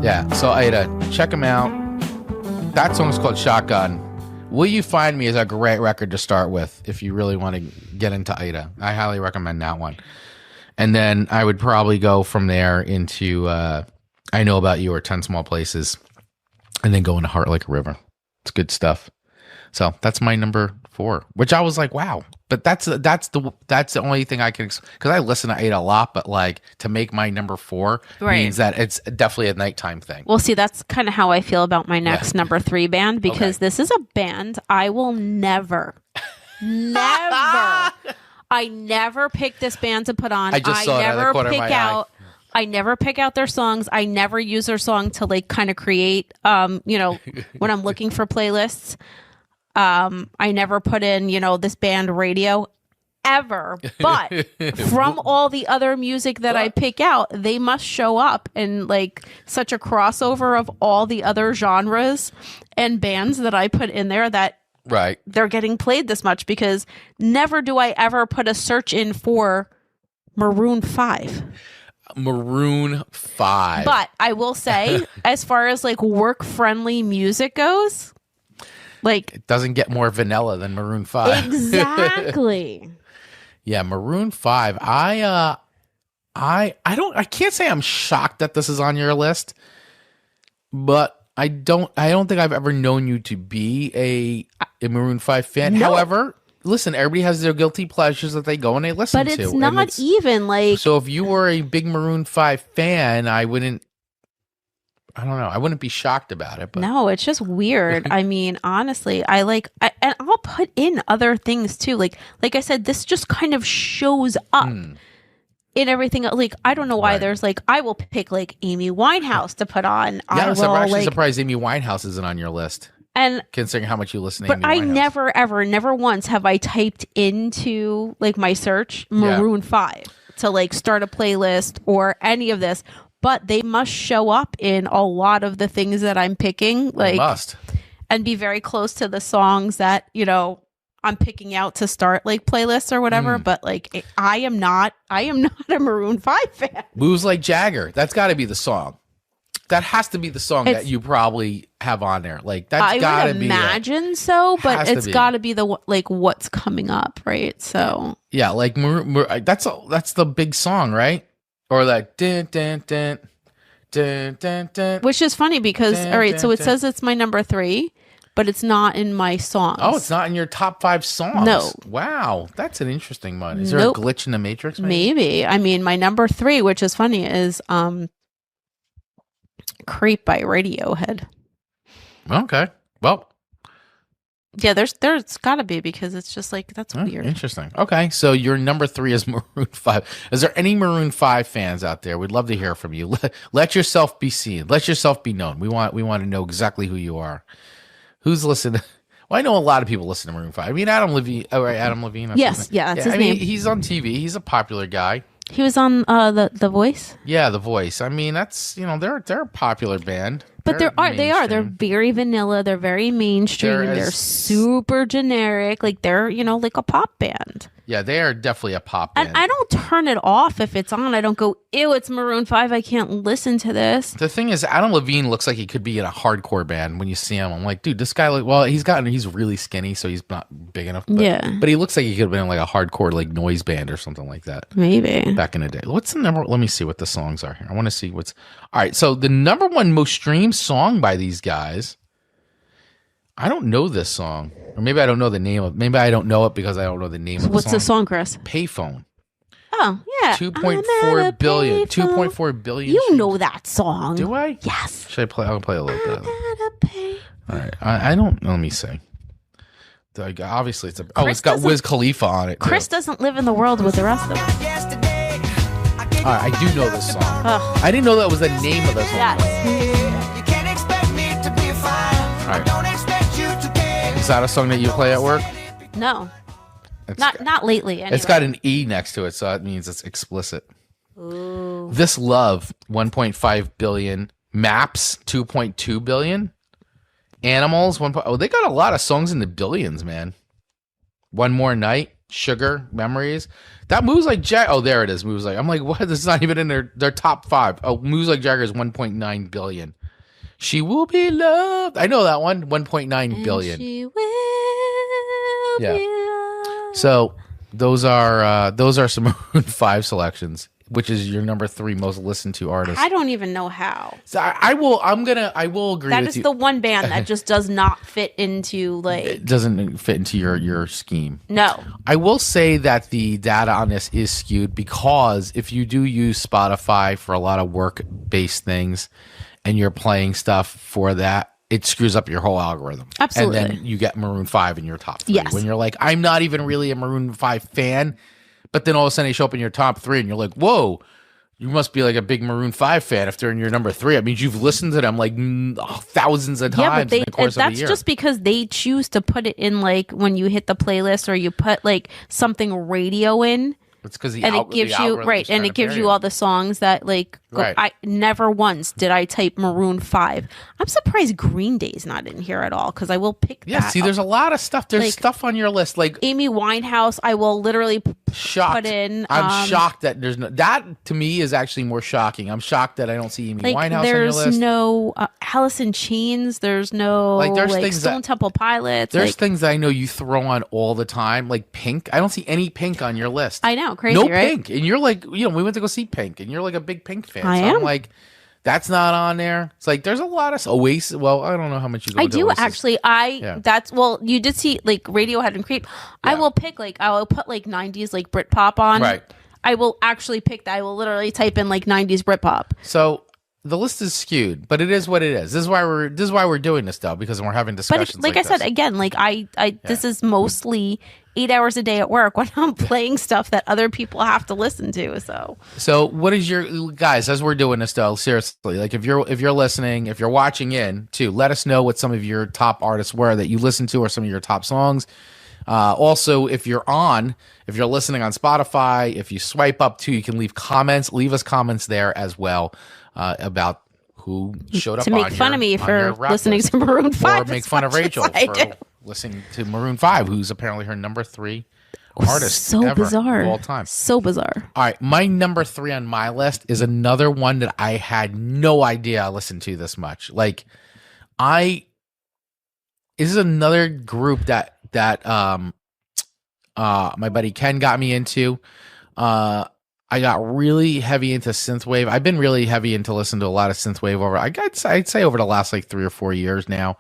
Yeah, so Ida, check them out. That song's called Shotgun. Will You Find Me is a great record to start with if you really want to get into Ida. I highly recommend that one. And then I would probably go from there into I Know About You or 10 Small Places, and then go into Heart Like a River. It's good stuff. So that's my number 4, which I was like, wow. But that's the only thing I can, because I listen to Ada a lot, but to make my number 4 means that it's definitely a nighttime thing. Well, see, that's kind of how I feel about my next number 3 band, because this is a band I will never I never pick this band to put on. I just saw it out of the corner of my eye. I never pick out their songs. I never use their song to kind of create, when I'm looking for playlists. I never put in, this band radio ever. But from all the other music that I pick out, they must show up in like such a crossover of all the other genres and bands that I put in there that right, they're getting played this much, because never do I ever put a search in for Maroon 5. Maroon 5. But I will say, as far as like work friendly music goes, like it doesn't get more vanilla than Maroon 5. Exactly. Yeah, Maroon 5. I can't say I'm shocked that this is on your list, but I don't think I've ever known you to be a Maroon 5 fan. No. However, listen, everybody has their guilty pleasures that they go and they listen to. But it's not even like... So if you were a big Maroon 5 fan, I don't know. I wouldn't be shocked about it. But. No, it's just weird. I mean, honestly, and I'll put in other things too. Like I said, this just kind of shows up in everything. Like, I don't know why there's like, I will pick like Amy Winehouse to put on. Yeah, I'm actually surprised Amy Winehouse isn't on your list. And considering how much you listen to Amy Winehouse. I never once have I typed into like my search Maroon 5 to like start a playlist or any of this. But they must show up in a lot of the things that I'm picking, like, and be very close to the songs that, you know, I'm picking out to start like playlists or whatever. But like, I am not a Maroon 5 fan. Moves Like Jagger. That's got to be the song. That has to be the song that you probably have on there. Like that's got to be. I would imagine so, but it's got to be the like what's coming up, right? So yeah, like that's the big song, right? Or like dun, dun, dun, dun, dun, dun, which is funny because all right, so it says it's my number 3, but it's not in my songs. Oh, it's not in your top 5 songs. No. Wow, that's an interesting one. Is there a glitch in the Matrix? Maybe. I mean, my number 3, which is funny, is "Creep" by Radiohead. Okay. Well. Yeah, there's got to be, because it's just like, that's weird. Interesting. Okay, so your number 3 is Maroon 5. Is there any Maroon 5 fans out there? We'd love to hear from you. Let yourself be seen. Let yourself be known. We want to know exactly who you are. Who's listening? Well, I know a lot of people listen to Maroon 5. I mean, Adam Levine. Oh, right, Adam Levine. Yes, that's his name. He's on TV. He's a popular guy. He was on The Voice. Yeah, The Voice. I mean, that's they're a popular band. But they're very vanilla. They're very mainstream. They're super generic. Like they're like a pop band. Yeah, they are definitely a pop band. And I don't turn it off if it's on. I don't go, ew, it's Maroon 5. I can't listen to this. The thing is, Adam Levine looks like he could be in a hardcore band. When you see him, I'm like, dude, this guy. He's really skinny, so he's not big enough. But he looks like he could have been in like a hardcore like noise band or something like that. Maybe back in the day. What's the number? Let me see what the songs are here. I want to see what's. All right, so the number 1 most streamed song by these guys. I don't know this song, or maybe I don't know the name of. Maybe I don't know it because I don't know the name of the song. What's the song, Chris? Payphone. Oh yeah, 2.4 billion. 2.4 billion. You know that song? Do I? Yes. Should I play? I'll play a little bit. All right. I don't. Let me see. Obviously, it's a. It's got Wiz Khalifa on it. Chris doesn't live in the world with the rest of them. All right, I do know this song. I didn't know that was the name of the song. Yes. All right. Is that a song that you play at work? No. Not lately. Anyway. It's got an E next to it, so that means it's explicit. Ooh. This Love, 1.5 billion. Maps, 2.2 billion. Animals, 1. They got a lot of songs in the billions, man. One More Night, Sugar, Memories. That Moves Like Jagger. Oh, there it is. Moves Like. I'm like, what? This is not even in their top 5. Oh, Moves Like Jagger is 1.9 billion. She Will Be Loved. I know that one. 1.9 billion. She will be loved. So those are some Maroon 5 selections, which is your number 3 most listened to artist. I don't even know how. So I will agree with you. That is the one band that just does not fit into like. It doesn't fit into your scheme. No. I will say that the data on this is skewed because if you do use Spotify for a lot of work-based things, and you're playing stuff for that, it screws up your whole algorithm. Absolutely. And then you get Maroon 5 in your top 3. Yes. When you're like, I'm not even really a Maroon 5 fan, but then all of a sudden they show up in your top 3 and you're like, whoa, You must be like a big Maroon 5 fan if they're in your number 3. I mean, you've listened to them like thousands of times in the course of a year. That's just because they choose to put it in like when you hit the playlist or you put like something radio in. It's because it gives you right, and it gives you all the songs that like. Right. I never once did I type Maroon 5. I'm surprised Green Day's not in here at all because I will pick that. Yeah, see, there's a lot of stuff. There's stuff on your list like Amy Winehouse. I will literally put in. I'm shocked that there's no. That to me is actually more shocking. I'm shocked that I don't see Amy Winehouse on your list. There's no Alice in Chains. There's no there's things Stone Temple Pilots. There's things that I know you throw on all the time, like Pink. I don't see any Pink on your list. I know, crazy, no right? Pink, and you're like, we went to go see Pink, and you're like a big Pink fan. I am. I'm like, that's not on there. It's like there's a lot of Oasis. Well, I don't know how much you go. I do Oasis. Actually. You did see like Radiohead and Creep. Yeah. I will pick I will put like 90s like Britpop on. Right. I will actually pick that. I will literally type in like 90s Britpop. So the list is skewed, but it is what it is. This is why we're doing this though, because we're having discussions. But like I said again, like this is mostly 8 hours a day at work when I'm playing stuff that other people have to listen to. So what is your guys, as we're doing this though, seriously, like if you're listening, if you're watching in too, let us know what some of your top artists were that you listen to or some of your top songs. Also, if you're listening on Spotify, if you swipe up too, you can leave us comments there as well, about who showed up to make fun of me for listening to Maroon 5, or make fun of Rachel for listening to Maroon 5, who's apparently her number 3 artist ever bizarre of all time. So bizarre. All right, my number 3 on my list is another one that I had no idea I listened to this much. This is another group that my buddy Ken got me into. I got really heavy into synthwave. I've been really heavy into listening to a lot of synthwave I'd say over the last like 3 or 4 years now,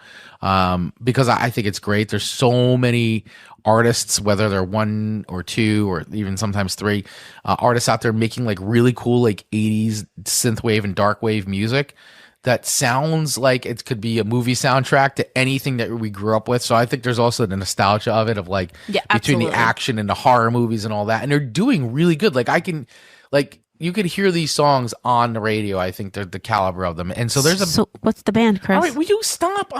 because I think it's great. There's so many artists, whether they're 1 or 2 or even sometimes 3 artists out there making like really cool like 80s synthwave and dark wave music that sounds like it could be a movie soundtrack to anything that we grew up with. So I think there's also the nostalgia of it, of like between the action and the horror movies and all that. And they're doing really good. You could hear these songs on the radio. I think they're the caliber of them. And so So what's the band, Chris? All right, will you stop?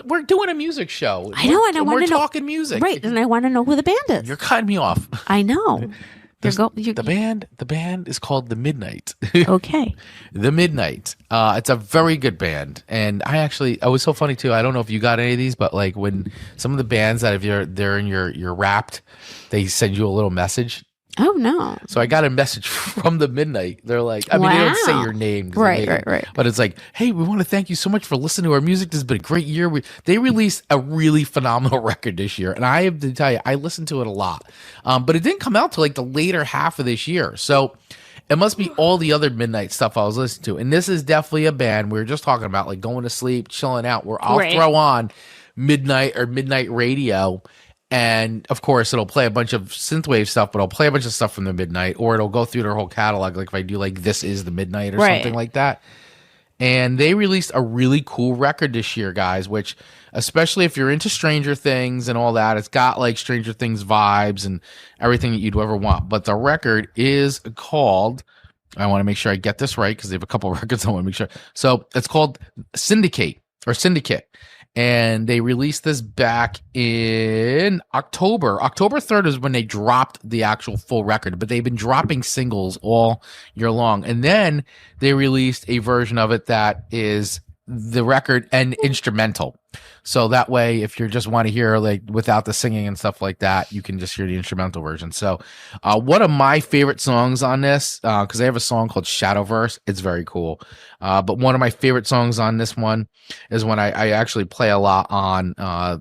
We're doing a music show. I know, and I want to know. We're talking music. Right, and I want to know who the band is. You're cutting me off. I know. The band is called The Midnight. Okay. The Midnight. It's a very good band. And it was so funny too. I don't know if you got any of these, but like when some of the bands that if they're in your Wrapped, they send you a little message. Oh no. So I got a message from The Midnight. They're like, they don't say your name. Right. But it's like, hey, we want to thank you so much for listening to our music. This has been a great year. They released a really phenomenal record this year. And I have to tell you, I listened to it a lot. But it didn't come out till like the later half of this year. So it must be all the other Midnight stuff I was listening to. And this is definitely a band we were just talking about, like going to sleep, chilling out, where I'll throw on Midnight or Midnight Radio. And of course, it'll play a bunch of synthwave stuff, but I'll play a bunch of stuff from the Midnight, or it'll go through their whole catalog. Like if I do like This Is the Midnight or something like that. And they released a really cool record this year, guys, which, especially if you're into Stranger Things and all that, it's got like Stranger Things vibes and everything that you'd ever want. But the record is called, I want to make sure I get this right because they have a couple of records I want to make sure. So it's called Syndicate. And they released this back in October. October 3rd is when they dropped the actual full record, but they've been dropping singles all year long. And then they released a version of it that is the record and instrumental. So that way, if you just want to hear like without the singing and stuff like that, you can just hear the instrumental version. So one of my favorite songs on this, because they have a song called Shadowverse. It's very cool. But one of my favorite songs on this one is one I actually play a lot on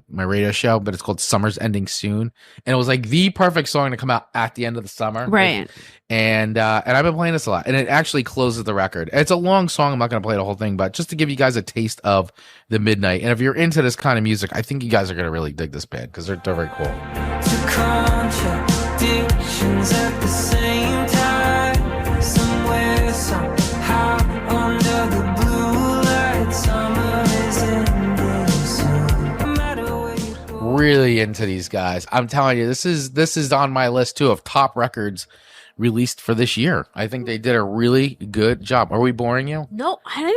my radio show, but it's called Summer's Ending Soon. And it was like the perfect song to come out at the end of the summer. Right. And I've been playing this a lot, and it actually closes the record. It's a long song. I'm not going to play the whole thing, but just to give you guys a taste of the Midnight. And if you're into this kind of music, I think you guys are going to really dig this band because they're very cool. Two contradictions at the same time, somewhere, somehow, under the blue light, summer is ending soon. No matter where you go. Really into these guys. I'm telling you, this is on my list too of top records released for this year. I think they did a really good job. Are we boring you? No, I'm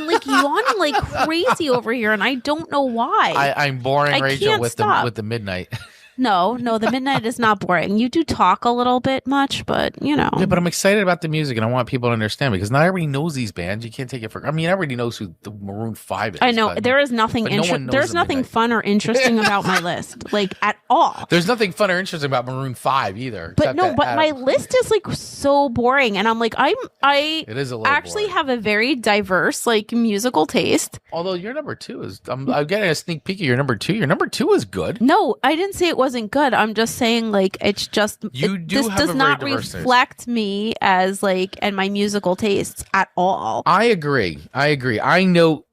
like yawning like crazy over here, and I don't know why. I'm boring I Rachel can't with stop. the midnight. No, the midnight is not boring. You do talk a little bit much, but you know. Yeah, but I'm excited about the music, and I want people to understand because not everybody knows these bands. You can't take it for. I mean, everybody knows who the Maroon 5 is. I know but there is nothing. but no one knows There's the nothing Midnight. fun or interesting about my list, like at all. There's nothing fun or interesting about Maroon 5 either. But except no, that but my Adam- list is like so boring, and I'm like, I It is a little actually boring. have a very diverse like musical taste. Although your number 2 is, I'm getting a sneak peek of your number 2. Your number 2 is good. No, I didn't say it wasn't good. I'm just saying like it's just You it- do this have does a very not diverse taste. reflect me as like and my musical tastes at all. I agree. I know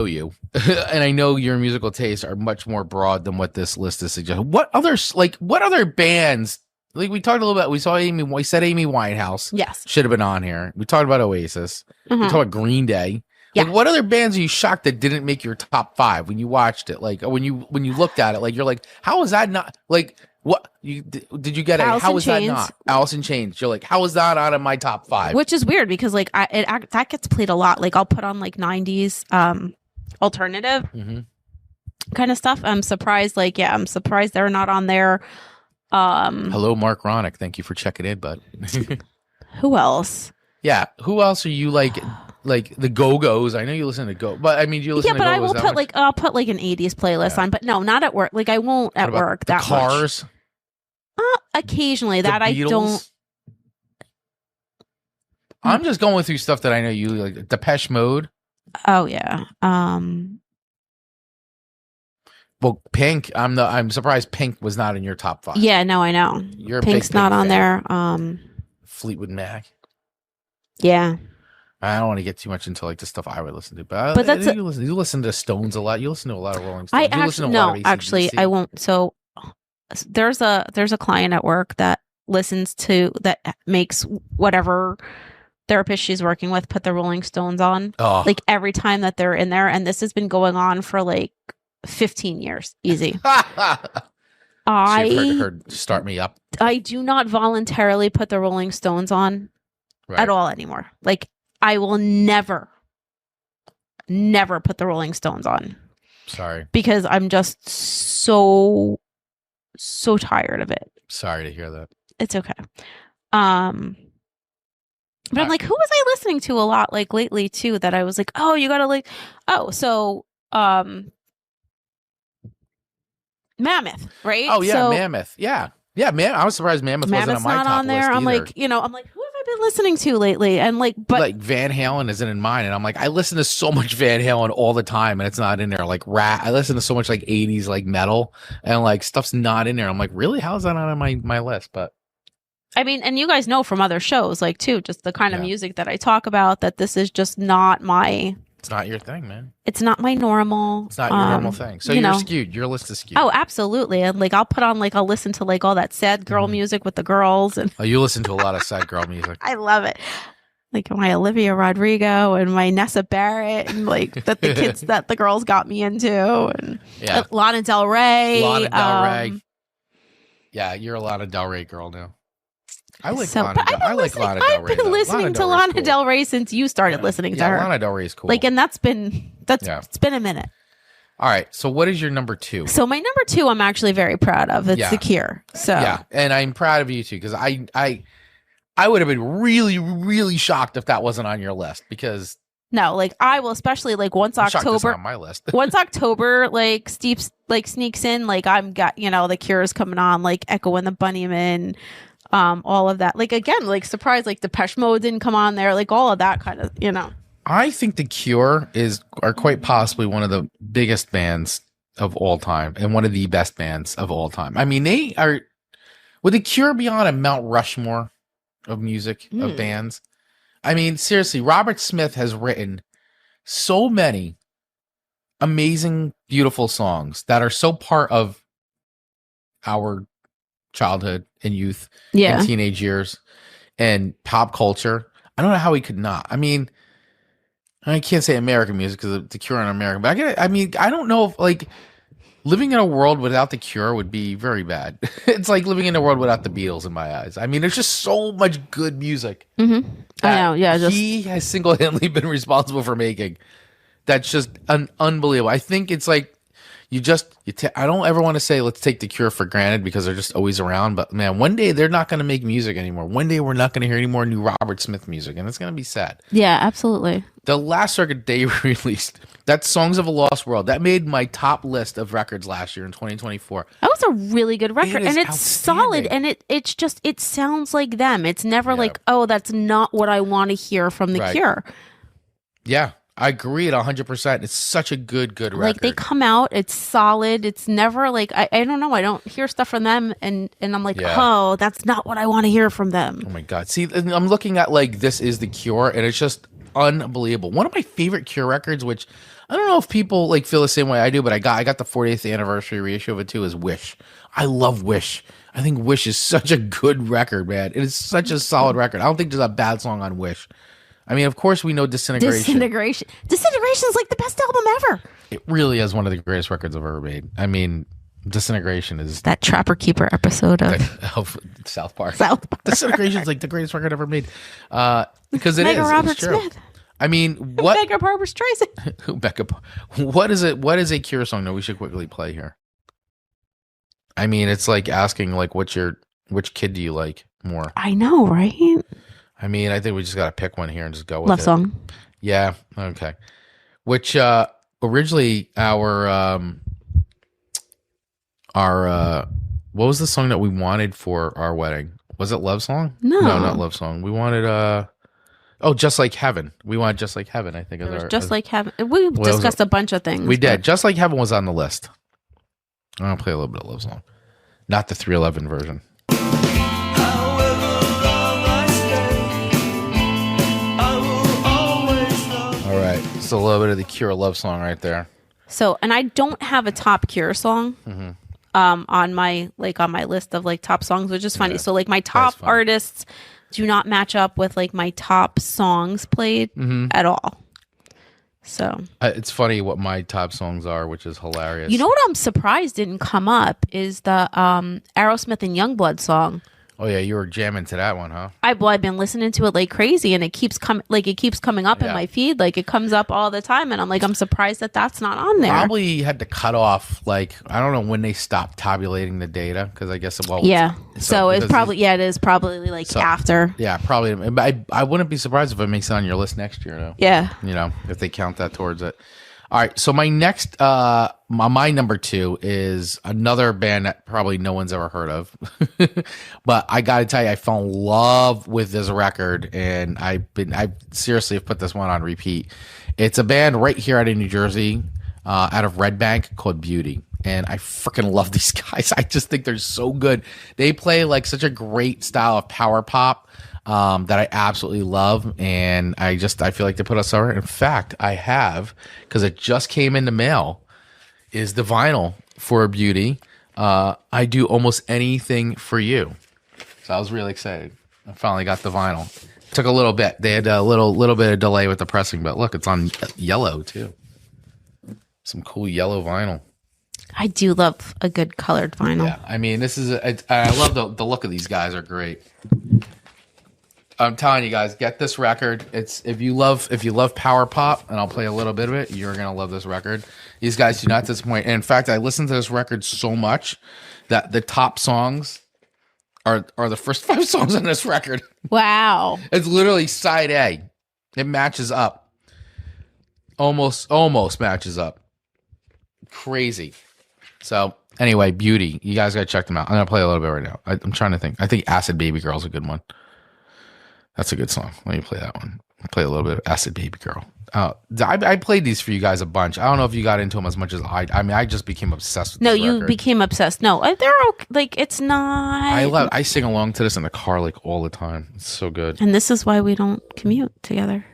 you, and I know your musical tastes are much more broad than what this list is suggesting. What other bands? Like we talked a little bit. We said Amy Winehouse Yes. should have been on here. We talked about Oasis. We Mhm. talked about Green Day. Yeah. Like, what other bands are you shocked that didn't make your top 5 when you watched it? Like, or when you looked at it, like you're like, how is that not like? What did you get? Alice How in is that Chains. not Alice in Chains? You're like, how is that out of my top 5? Which is weird because like that gets played a lot. Like I'll put on like 90s alternative Mhm. kind of stuff. I'm surprised I'm surprised they're not on there. Hello, Mark Ronick. Thank you for checking in, bud. Who else? Yeah. Who else are you like? Like the Go-Go's. I know you listen to Go, but I mean, do you listen Yeah, to but Go-Go's I will that put much? like I'll put like an 80s playlist Yeah. on, but no, not at work. Like I won't What at about work the that much. Cars, Occasionally the that I Beatles? don't. I'm just going through stuff that I know you like. Depeche Mode. Oh yeah. Well, Pink. I'm surprised Pink was not in your top 5. Yeah, no, I know. You're a Pink's big not Pink on fan. there. Fleetwood Mac. Yeah. I don't want to get too much into like the stuff I would listen to, but, But that's you listen to Stones a lot. You listen to a lot of Rolling Stones. I You listen actually to a lot no, of AC/DC. actually I won't. So there's a client at work that makes whatever therapist she's working with put the Rolling Stones on Oh, like every time that they're in there, and this has been going on for like 15 years. Easy. I heard Start Me Up I do not voluntarily put the Rolling Stones on right. at all anymore. Like I will never put the Rolling Stones on Sorry, because I'm just so tired of it. sorry to hear that. It's okay. But I'm like, who was I listening to a lot like lately too that I was like, oh, you gotta like, oh, so Mammoth, right? Oh yeah, So Mammoth. Yeah, man. I was surprised Mammoth wasn't on Mammoth's my not top on there. list I'm either. like, who have I been listening to lately? And like, but like Van Halen isn't in mine, and I'm like, I listen to so much Van Halen all the time, and it's not in there. Like I listen to so much like '80s like metal, and like stuff's not in there. I'm like, really? How is that not on my list? But I mean, and you guys know from other shows, like too, just the kind of Yeah. music that I talk about, that this is just not my. it's not your thing, man. It's not my normal. It's not your normal thing. So you you're know. skewed. Your list is skewed. Oh, absolutely. And like I'll put on like I'll listen to like all that sad girl Mhm. music with the girls, and Oh, you listen to a lot of sad girl music. I love it. Like my Olivia Rodrigo and my Nessa Barrett, and like that the kids that the girls got me into, and Yeah, Lana Del Rey. Lana Del Rey. Yeah, you're a Lana Del Rey girl now. I like So, Lana. but I like Lana Del I've Rey. been though. listening to Rey's Lana cool. Del Rey since you started Yeah. listening to Yeah, her. Lana Del Rey's cool. Like, and it's been Yeah. it's been a minute. All right. So what is your number 2? So my number 2, I'm actually very proud of. It's Yeah. The Cure. So Yeah, and I'm proud of you too because I would have been really, really shocked if that wasn't on your list because no, like I will, especially like once I'm shocked it's October. on my list. Once October sneaks in, like I'm got The Cure's coming on, like Echo and the Bunnymen, all of that. Like again, like surprised, like Depeche Mode didn't come on there, like all of that kind of I think The Cure are quite possibly one of the biggest bands of all time and one of the best bands of all time. I mean, they are. Would The Cure be on a Mount Rushmore of music of bands? I mean, seriously, Robert Smith has written so many amazing, beautiful songs that are so part of our childhood and youth and teenage years and pop culture. I don't know how he could not. I mean, I can't say American music because The Cure are American, but I don't know if like Living in a world without the Cure would be very bad. It's like living in a world without the Beatles in my eyes. I mean, there's just so much good music. I know. Yeah. He has single-handedly been responsible for making. That's just unbelievable. I think it's like I don't ever want to say let's take the Cure for granted because they're just always around. But man, one day they're not going to make music anymore. One day we're not going to hear any more new Robert Smith music, and it's going to be sad. Yeah, absolutely. The last record they released, that Songs of a Lost World, that made my top list of records last year in 2024. That was a really good record, and it's solid, and it sounds like them. It's never like, oh, that's not what I want to hear from the Cure. Yeah. I agree at 100%. It's such a good record. Like they come out, it's solid. It's never like I don't know. I don't hear stuff from them, and I'm like, oh, that's not what I want to hear from them. Oh my god! See, I'm looking at like This Is the Cure, and it's just unbelievable. One of my favorite Cure records, which I don't know if people like feel the same way I do, but I got the 40th anniversary reissue of it too. Is Wish. I love Wish. I think Wish is such a good record, man. It is such a solid record. I don't think there's a bad song on Wish. I mean, of course, we know Disintegration. Disintegration is like the best album ever. It really is one of the greatest records I've ever made. I mean, Disintegration is that Trapper Keeper episode of South Park. Disintegration is like the greatest record ever made because it Mega is. Robert it's true. Smith. I mean, what? Mega Barbara Streisand. What is it? What is a Cure song that we should quickly play here? I mean, it's like asking like, which kid do you like more? I know, right? I mean, I think we just got to pick one here and just go with Love it. Song. Yeah. Okay. Which originally our what was the song that we wanted for our wedding? Was it Love Song? No, not Love Song. We wanted Just Like Heaven. We wanted Just Like Heaven. I think Like Heaven. We discussed a bunch of things. We did. Just Like Heaven was on the list. I'm gonna play a little bit of Love Song, not the 311 version. A little bit of the Cure love song right there. So, and I don't have a top Cure song on my list of like top songs, which is funny. So like my top artists do not match up with like my top songs played at all. So it's funny what my top songs are, which is hilarious. You know what I'm surprised didn't come up is the Aerosmith and Youngblood song. Oh yeah, you were jamming to that one, huh? I've been listening to it like crazy, and it keeps coming up in my feed. Like it comes up all the time, and I'm like, I'm surprised that that's not on there. Probably had to cut off. Like I don't know when they stopped tabulating the data because I guess So it's probably it is probably like after. Yeah, probably. I wouldn't be surprised if it makes it on your list next year, though. Yeah, you know, if they count that towards it. All right, so my next, my number 2 is another band that probably no one's ever heard of, but I got to tell you, I fell in love with this record, and I seriously have put this one on repeat. It's a band right here out of New Jersey, out of Red Bank called Beauty, and I freaking love these guys. I just think they're so good. They play like such a great style of power pop. That I absolutely love, and I feel like they put us over. In fact, I have, because it just came in the mail, is the vinyl for Beauty. I Do Almost Anything for You. So I was really excited. I finally got the vinyl. Took a little bit. They had a little bit of delay with the pressing, but look, it's on yellow too. Some cool yellow vinyl. I do love a good colored vinyl. Yeah, I mean, I love the look of these guys. Are great. I'm telling you guys, get this record. It's if you love power pop, and I'll play a little bit of it, you're gonna love this record. These guys do not disappoint. And in fact, I listened to this record so much that the top songs are the first 5 songs on this record. Wow. It's literally side A. It matches up. Almost matches up. Crazy. So anyway, Beauty. You guys gotta check them out. I'm gonna play a little bit right now. I'm trying to think. I think Acid Baby Girl is a good one. That's a good song. Let me play that one. Play a little bit of Acid Baby Girl. I played these for you guys a bunch. I don't know if you got into them as much as I. I mean, I just became obsessed with. No, this you record. became obsessed. No, they're okay. Like it's not. I sing along to this in the car like all the time. It's so good. And this is why we don't commute together.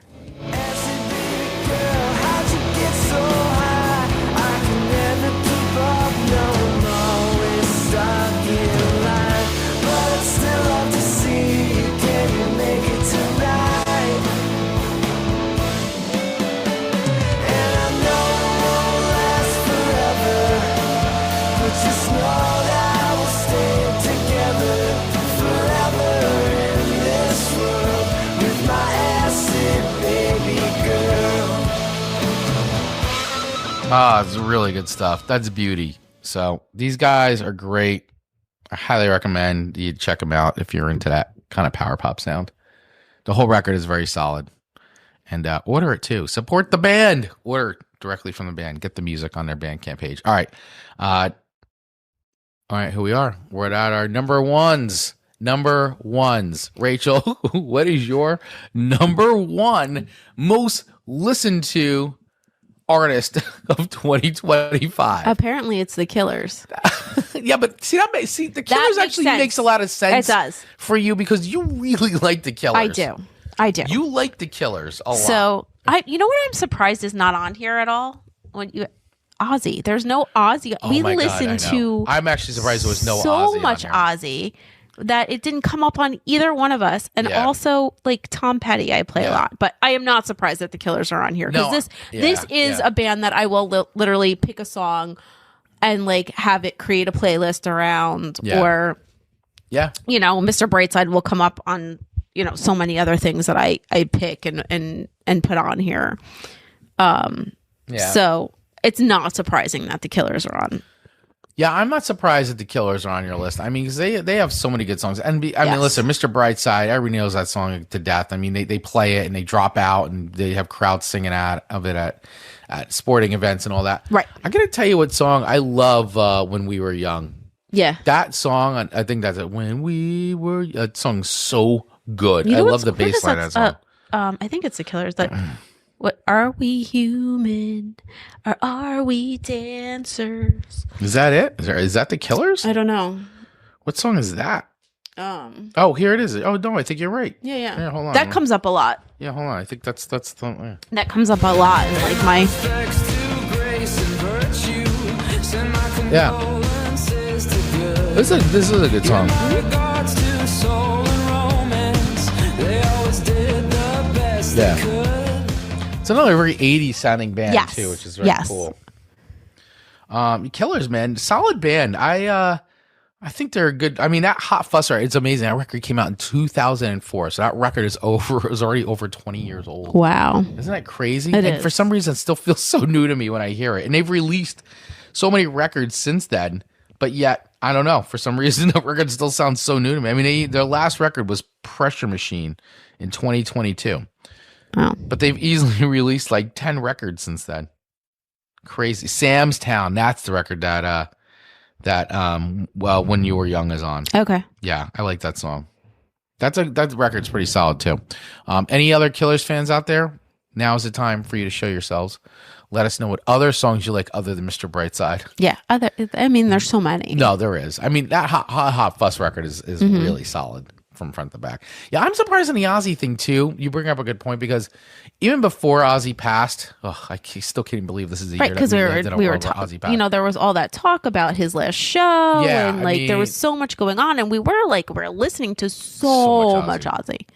Ah, it's really good stuff. That's beauty. So these guys are great. I highly recommend you check them out if you're into that kind of power pop sound. The whole record is very solid. And order it too. Support the band. Order directly from the band. Get the music on their Bandcamp page. All right. All right, here we are. We're at our number ones. Number ones. Rachel, what is your number one most listened to artist of 2025? Apparently, it's the Killers. Yeah, but see, the Killers makes actually sense. makes a lot of sense. It does. For you because you really like the Killers. I do. You like the Killers a lot. So you know what I'm surprised is not on here at all. Ozzy. There's no Ozzy. Oh we my God, listen I know. to. I'm actually surprised there was no so Ozzy much on here. Ozzy that it didn't come up on either one of us. And Yeah. also, like Tom Petty, I play a Yeah. lot, but I am not surprised that the Killers are on here because No, this is a band that I will literally pick a song and like have it create a playlist around, Yeah. or Yeah. Mr. Brightside will come up on so many other things that I pick and put on here. Yeah. So it's not surprising that the Killers are on. Yeah, I'm not surprised that the Killers are on your list. I mean, because they have so many good songs. And I mean, Yes. listen, Mr. Brightside, everybody knows that song to death. I mean, they play it and they drop out and they have crowds singing of it at sporting events and all that. Right. I'm gonna tell you what song I love. When we were young. Yeah. That song, I think that's it. When we were, that song's so good. I know love what's the weird bass is line of that song. I think it's the Killers. That what are we human or are we dancers? Is that it? Is that the Killers? I don't know. What song is that? Um. Oh, here it is. Oh no, I think you're right. Yeah. Yeah, hold on. That comes up a lot. Yeah, hold on. I think that's the. Yeah. That comes up a lot in like my. Thanks to grace and virtue, send my Yeah. condolences to good. This is a good song. Regards to soul and romance, they always did the best Yeah. they could. It's another very 80s sounding band Yes. too, which is very Yes. cool. Killers, man, solid band. I think they're good. I mean, that Hot Fuss, right? It's amazing. That record came out in 2004, so that record is already over 20 years old. Wow. Isn't that crazy? It And is. for some reason, it still feels so new to me when I hear it. And they've released so many records since then, but yet I don't know. For some reason, the record still sounds so new to me. I mean, their last record was Pressure Machine in 2022. Wow. But they've easily released like 10 records since then. Crazy. Sam's Town, that's the record that When You Were Young is on. Okay. Yeah, I like that song. That record's pretty solid too. Any other Killers fans out there? Now is the time for you to show yourselves. Let us know what other songs you like other than Mr. Brightside. Yeah. There's so many. No, there is. I mean, that Hot Fuss record is really solid from front to back. Yeah, I'm surprised on the Ozzy thing too. You bring up a good point because even before Ozzy passed, I still can't believe this is the Right, year because that we lived in a we were world where Ozzy passed. there was all that talk about his last show, Yeah, and I like there mean- was so much going on, and we're listening to so much Ozzy.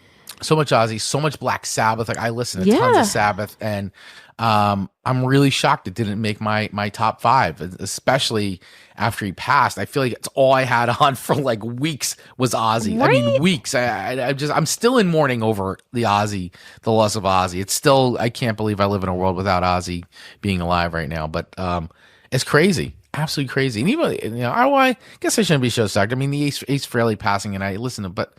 So much Ozzy, so much Black Sabbath. Like I listen to tons Yeah. of Sabbath, and I'm really shocked it didn't make my top 5, especially after he passed. I feel like it's all I had on for like weeks was Ozzy. I mean, Right? weeks. I'm still in mourning over the loss of Ozzy. It's still, I can't believe I live in a world without Ozzy being alive right now. But it's crazy. Absolutely crazy. And even, I guess I shouldn't be so shocked. I mean, the Ace Frehley passing, and I listen to, but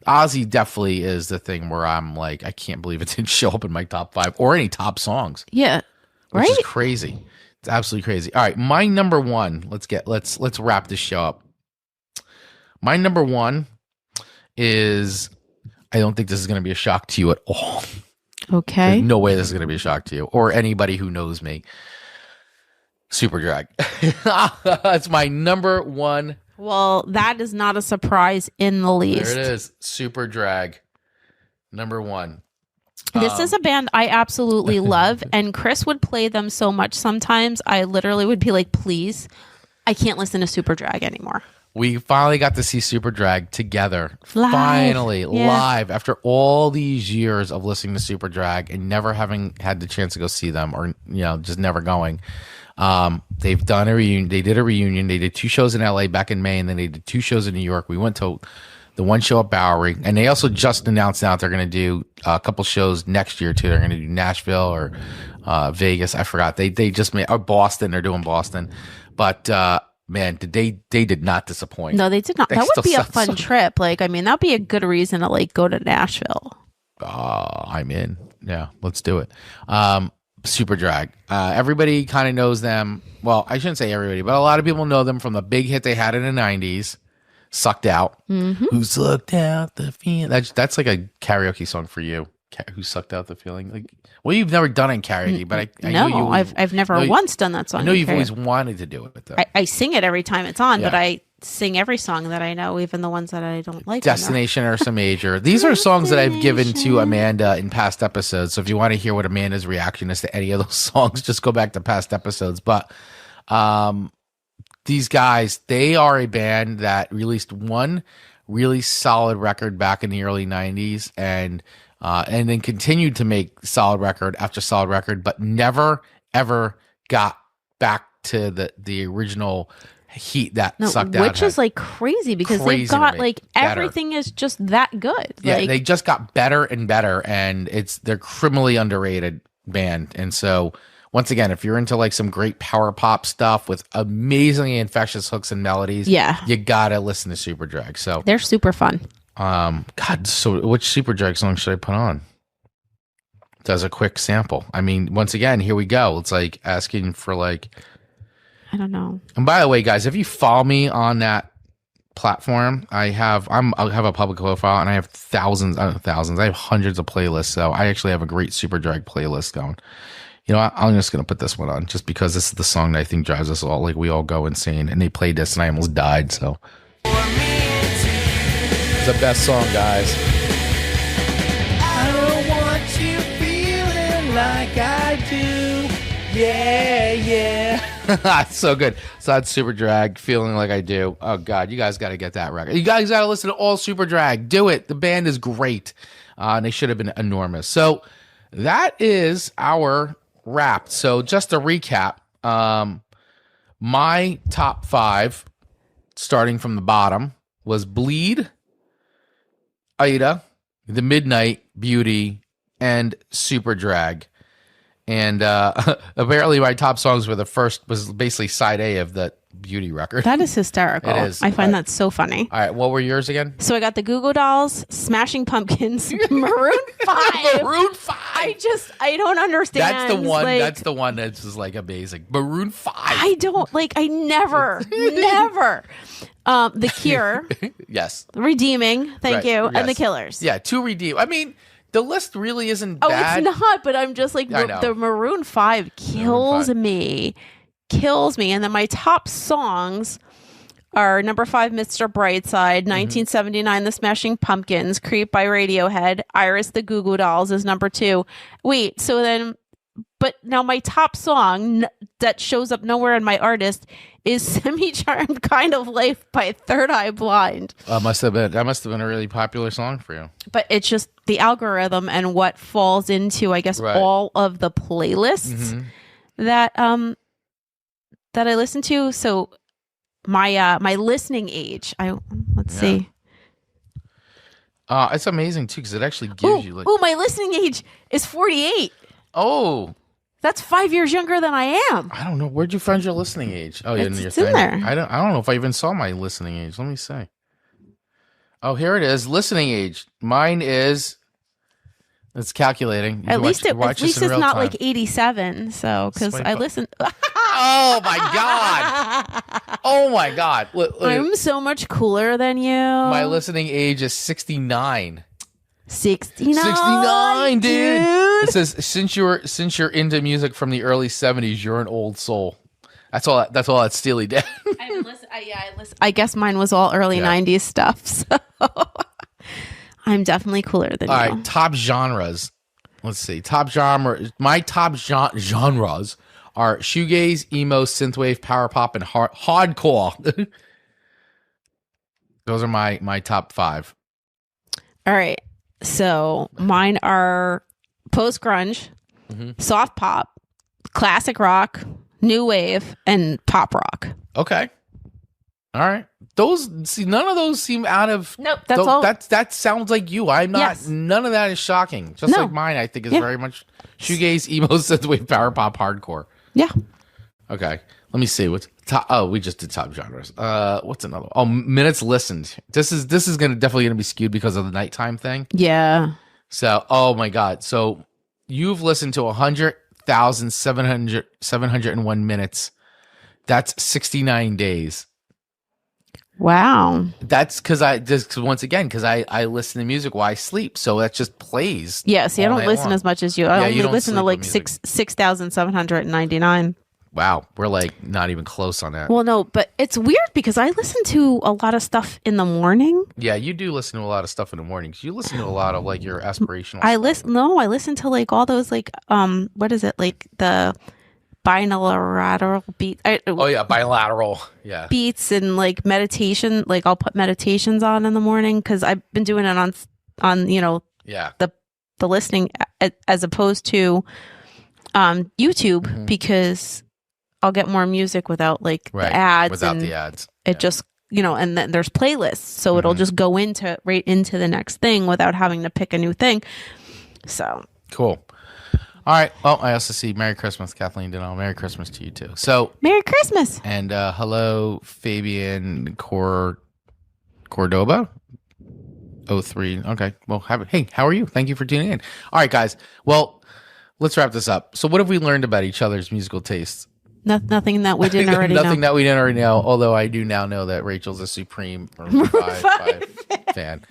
Ozzy definitely is the thing where I'm like, I can't believe it didn't show up in my top 5 or any top songs, Yeah, which right. is crazy. It's absolutely crazy. All right, my number one. Let's wrap this show up. My number one is, I don't think this is going to be a shock to you at all. Okay. There's no way this is going to be a shock to you or anybody who knows me. Super Drag. That's my number one. Well, that is not a surprise in the least. There it is. Super Drag. Number one. This is a band I absolutely love, and Chris would play them so much sometimes. I literally would be like, please, I can't listen to Super Drag anymore. We finally got to see Super Drag together. Live. Finally, Yeah. live after all these years of listening to Super Drag and never having had the chance to go see them, or just never going. They've done a reunion. They did a reunion. They did 2 shows in LA back in May, and then they did 2 shows in New York. We went to the one show at Bowery, and they also just announced now they're going to do a couple shows next year too. They're going to do Nashville or Vegas. I forgot. They just made or Boston. They're doing Boston, but man, they did not disappoint. No, they did not. They That would be a still fun suck. trip. Like, I mean, that'd be a good reason to like go to Nashville. I'm in. Yeah, let's do it. Super Drag. Everybody kind of knows them. Well, I shouldn't say everybody, but a lot of people know them from the big hit they had in the 90s, Sucked Out. Who sucked out the feeling? That's like a karaoke song for you. Who sucked out the feeling? Like, well, you've never done it in karaoke, but I know you. I've never once done that song. I know in you've karaoke. always wanted to do it, though. I sing it every time it's on, Yeah. but I sing every song that I know, even the ones that I don't like. Destination Ursa Major. These are songs that I've given to Amanda in past episodes. So if you want to hear what Amanda's reaction is to any of those songs, just go back to past episodes. But these guys, they are a band that released one really solid record back in the early 90s and then continued to make solid record after solid record, but never, ever got back to the original heat that Sucked Out which had. is like crazy because Crazy they've to got me. like Better. everything is just that good. Yeah, like, they just got better and better, and they're criminally underrated band. And so, once again, if you're into like some great power pop stuff with amazingly infectious hooks and melodies, Yeah. you gotta listen to Super Drag. So, they're super fun. God, so which Super Drag song should I put on? Does a quick sample. I mean, once again, here we go. It's like asking for like. I don't know. And by the way, guys, if you follow me on that platform, I have a public profile and I have thousands. I have hundreds of playlists. So I actually have a great Super Drag playlist going. You know what? I'm just gonna put this one on just because this is the song that I think drives us all. Like we all go insane. And they played this and I almost died. So it's the best song, guys. I don't want you feeling like I do. Yeah, yeah. It's so good. So that's Super Drag, Feeling Like I Do. Oh God, you guys got to get that record. You guys got to listen to all Super Drag. Do it. The band is great, and they should have been enormous. So that is our wrap. So just to recap, my top 5, starting from the bottom, was Bleed, Ida, The Midnight Beauty, and Super Drag. And apparently my top songs were was basically side A of the Beauty record. That is hysterical. It is. I find that so funny. All right, what were yours again? So I got the Goo Goo Dolls, Smashing Pumpkins, Maroon 5. Maroon 5. I don't understand. That's the one. Like, That's the one that's just like amazing. Maroon 5. I don't like. I never. The Cure, Yes. Redeeming. Thank Right, you, and yes. the Killers. Yeah, to redeem. I mean, the list really isn't Oh, bad. it's not. But I'm just like I know. the Maroon 5 kills 5. me. Kills me. And then my top songs are number 5, Mr. Brightside, 1979, The Smashing Pumpkins, Creep by Radiohead, Iris, the Goo Goo Dolls is number 2. Wait, so then, but now my top song that shows up nowhere in my artist is Semi-Charmed Kind of Life by Third Eye Blind. That must have been a really popular song for you. But it's just the algorithm and what falls into, I guess, Right. all of the playlists that I listen to. So my listening age, let's see. It's amazing too because it actually gives you like. Oh, my listening age is 48. Oh, That's 5 years younger than I am. I don't know. Where'd you find your listening age? Oh, yeah, It's in there. I don't know if I even saw my listening age. Let me see. Oh, here it is. Listening age. Mine is. It's calculating. You At can least watch this it's in real not time. like 87. So because Swipe I up. listen. Oh my god! Oh my god! Look, I'm so much cooler than you. my listening age is 69. 69. 69, dude. It says since you're into music from the early 70s, you're an old soul. That's all that Steely did. I listen. I guess mine was all early Yeah. 90s stuff. So I'm definitely cooler than All you. right, top genres. Let's see. Top genre. My top genres are shoegaze, emo, synthwave, power pop, and hardcore. Those are my top 5. All right. So mine are post grunge, soft pop, classic rock, new wave, and pop rock. Okay. All right. None of those seem out of. Nope, that's all. That sounds like you. I'm not. Yes. None of that is shocking. Just No. like mine, I think is very much shoegaze, emo, synthwave, power pop, hardcore. Yeah. Okay. Let me see what's top. Oh, we just did top genres. What's another one? Oh, minutes listened. This is definitely gonna be skewed because of the nighttime thing. Yeah. So, oh my God. So you've listened to 100,701 minutes. That's 69 days. Wow. That's because I listen to music while I sleep. So that just plays. Yeah. See, I all don't night listen long. as much as you. I Yeah, only you don't listen to sleep like with music. 6,799. Wow. We're like not even close on that. Well, no, but it's weird because I listen to a lot of stuff in the morning. Yeah, you do listen to a lot of stuff in the mornings. You listen to a lot of like your aspirational I stuff. listen to like all those like what is it, like the binaural beat Oh yeah, bilateral. Yeah. beats and like meditation. Like I'll put meditations on in the morning because I've been doing it on Yeah. the listening as opposed to YouTube because I'll get more music without like Right. the ads. Without and the ads. it just and then there's playlists, so it'll just go right into the next thing without having to pick a new thing. So Cool. All right. Well, I also see Merry Christmas, Kathleen Denal. Merry Christmas to you too. So, Merry Christmas. and hello, Fabian Cordoba. 03. Okay. Well, hey, how are you? Thank you for tuning in. All right, guys. Well, let's wrap this up. So, what have we learned about each other's musical tastes? Nothing that we didn't already Nothing know. that we didn't already know. Although I do now know that Rachel's a supreme Maroon 5 fan,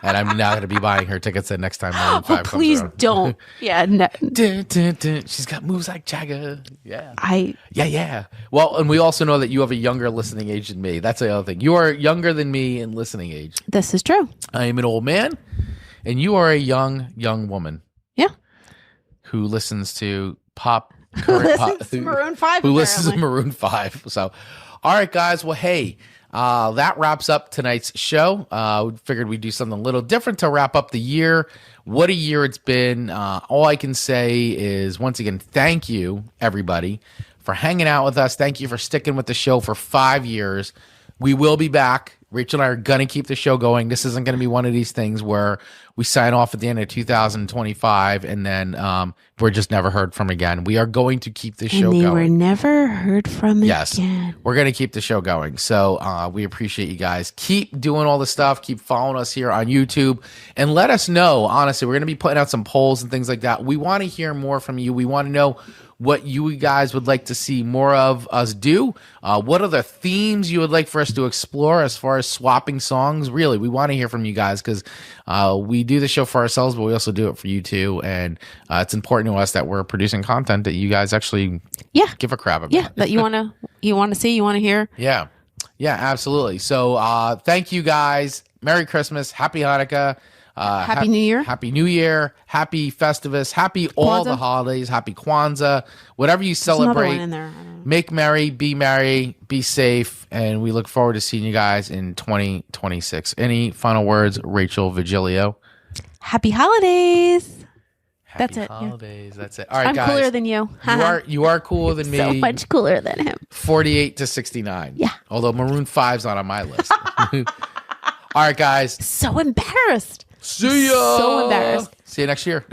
and I'm now going to be buying her tickets the next time Maroon 5 comes Please around. don't. Yeah, no. Dun, dun, dun. She's got moves like Jagger. Yeah. I Yeah. Well, and we also know that you have a younger listening age than me. That's the other thing. You are younger than me in listening age. this is true. I am an old man, and you are a young woman Yeah. who listens to pop. Listens to Maroon 5 Who listens to apparently. Maroon 5. So, all right, guys. Well, hey, that wraps up tonight's show. We figured we'd do something a little different to wrap up the year. What a year it's been. All I can say is, once again, thank you, everybody, for hanging out with us. Thank you for sticking with the show for 5 years. We will be back. Rachel and I are going to keep the show going. This isn't going to be one of these things where we sign off at the end of 2025 and then we're just never heard from again. We are going to keep the show And they going. were never heard from Yes, again. we're going to keep the show going. So we appreciate you guys. Keep doing all the stuff. Keep following us here on YouTube. And let us know, honestly, we're going to be putting out some polls and things like that. We want to hear more from you. We want to know what you guys would like to see more of us do. What other themes you would like for us to explore as far as swapping songs? Really, we want to hear from you guys because we do the show for ourselves, but we also do it for you too. And it's important to us that we're producing content that you guys actually give a crap about. Yeah, that you want to see, you want to hear. Yeah, absolutely. So thank you guys. Merry Christmas. Happy Hanukkah. Happy New Year. Happy New Year. Happy Festivus. Happy all the Kwanzaa. holidays. Happy Kwanzaa. Whatever you There's another celebrate. one in there. I don't know. Make merry, be safe, and we look forward to seeing you guys in 2026. Any final words, Rachel Vigilio? Happy holidays. Happy That's it, yeah. holidays. That's it. All right, I'm guys. cooler than you. You are cooler than me. So much cooler than him. 48 to 69. Yeah. Although Maroon 5's not on my list. All right, guys. So embarrassed. See ya. So embarrassed. See you next year.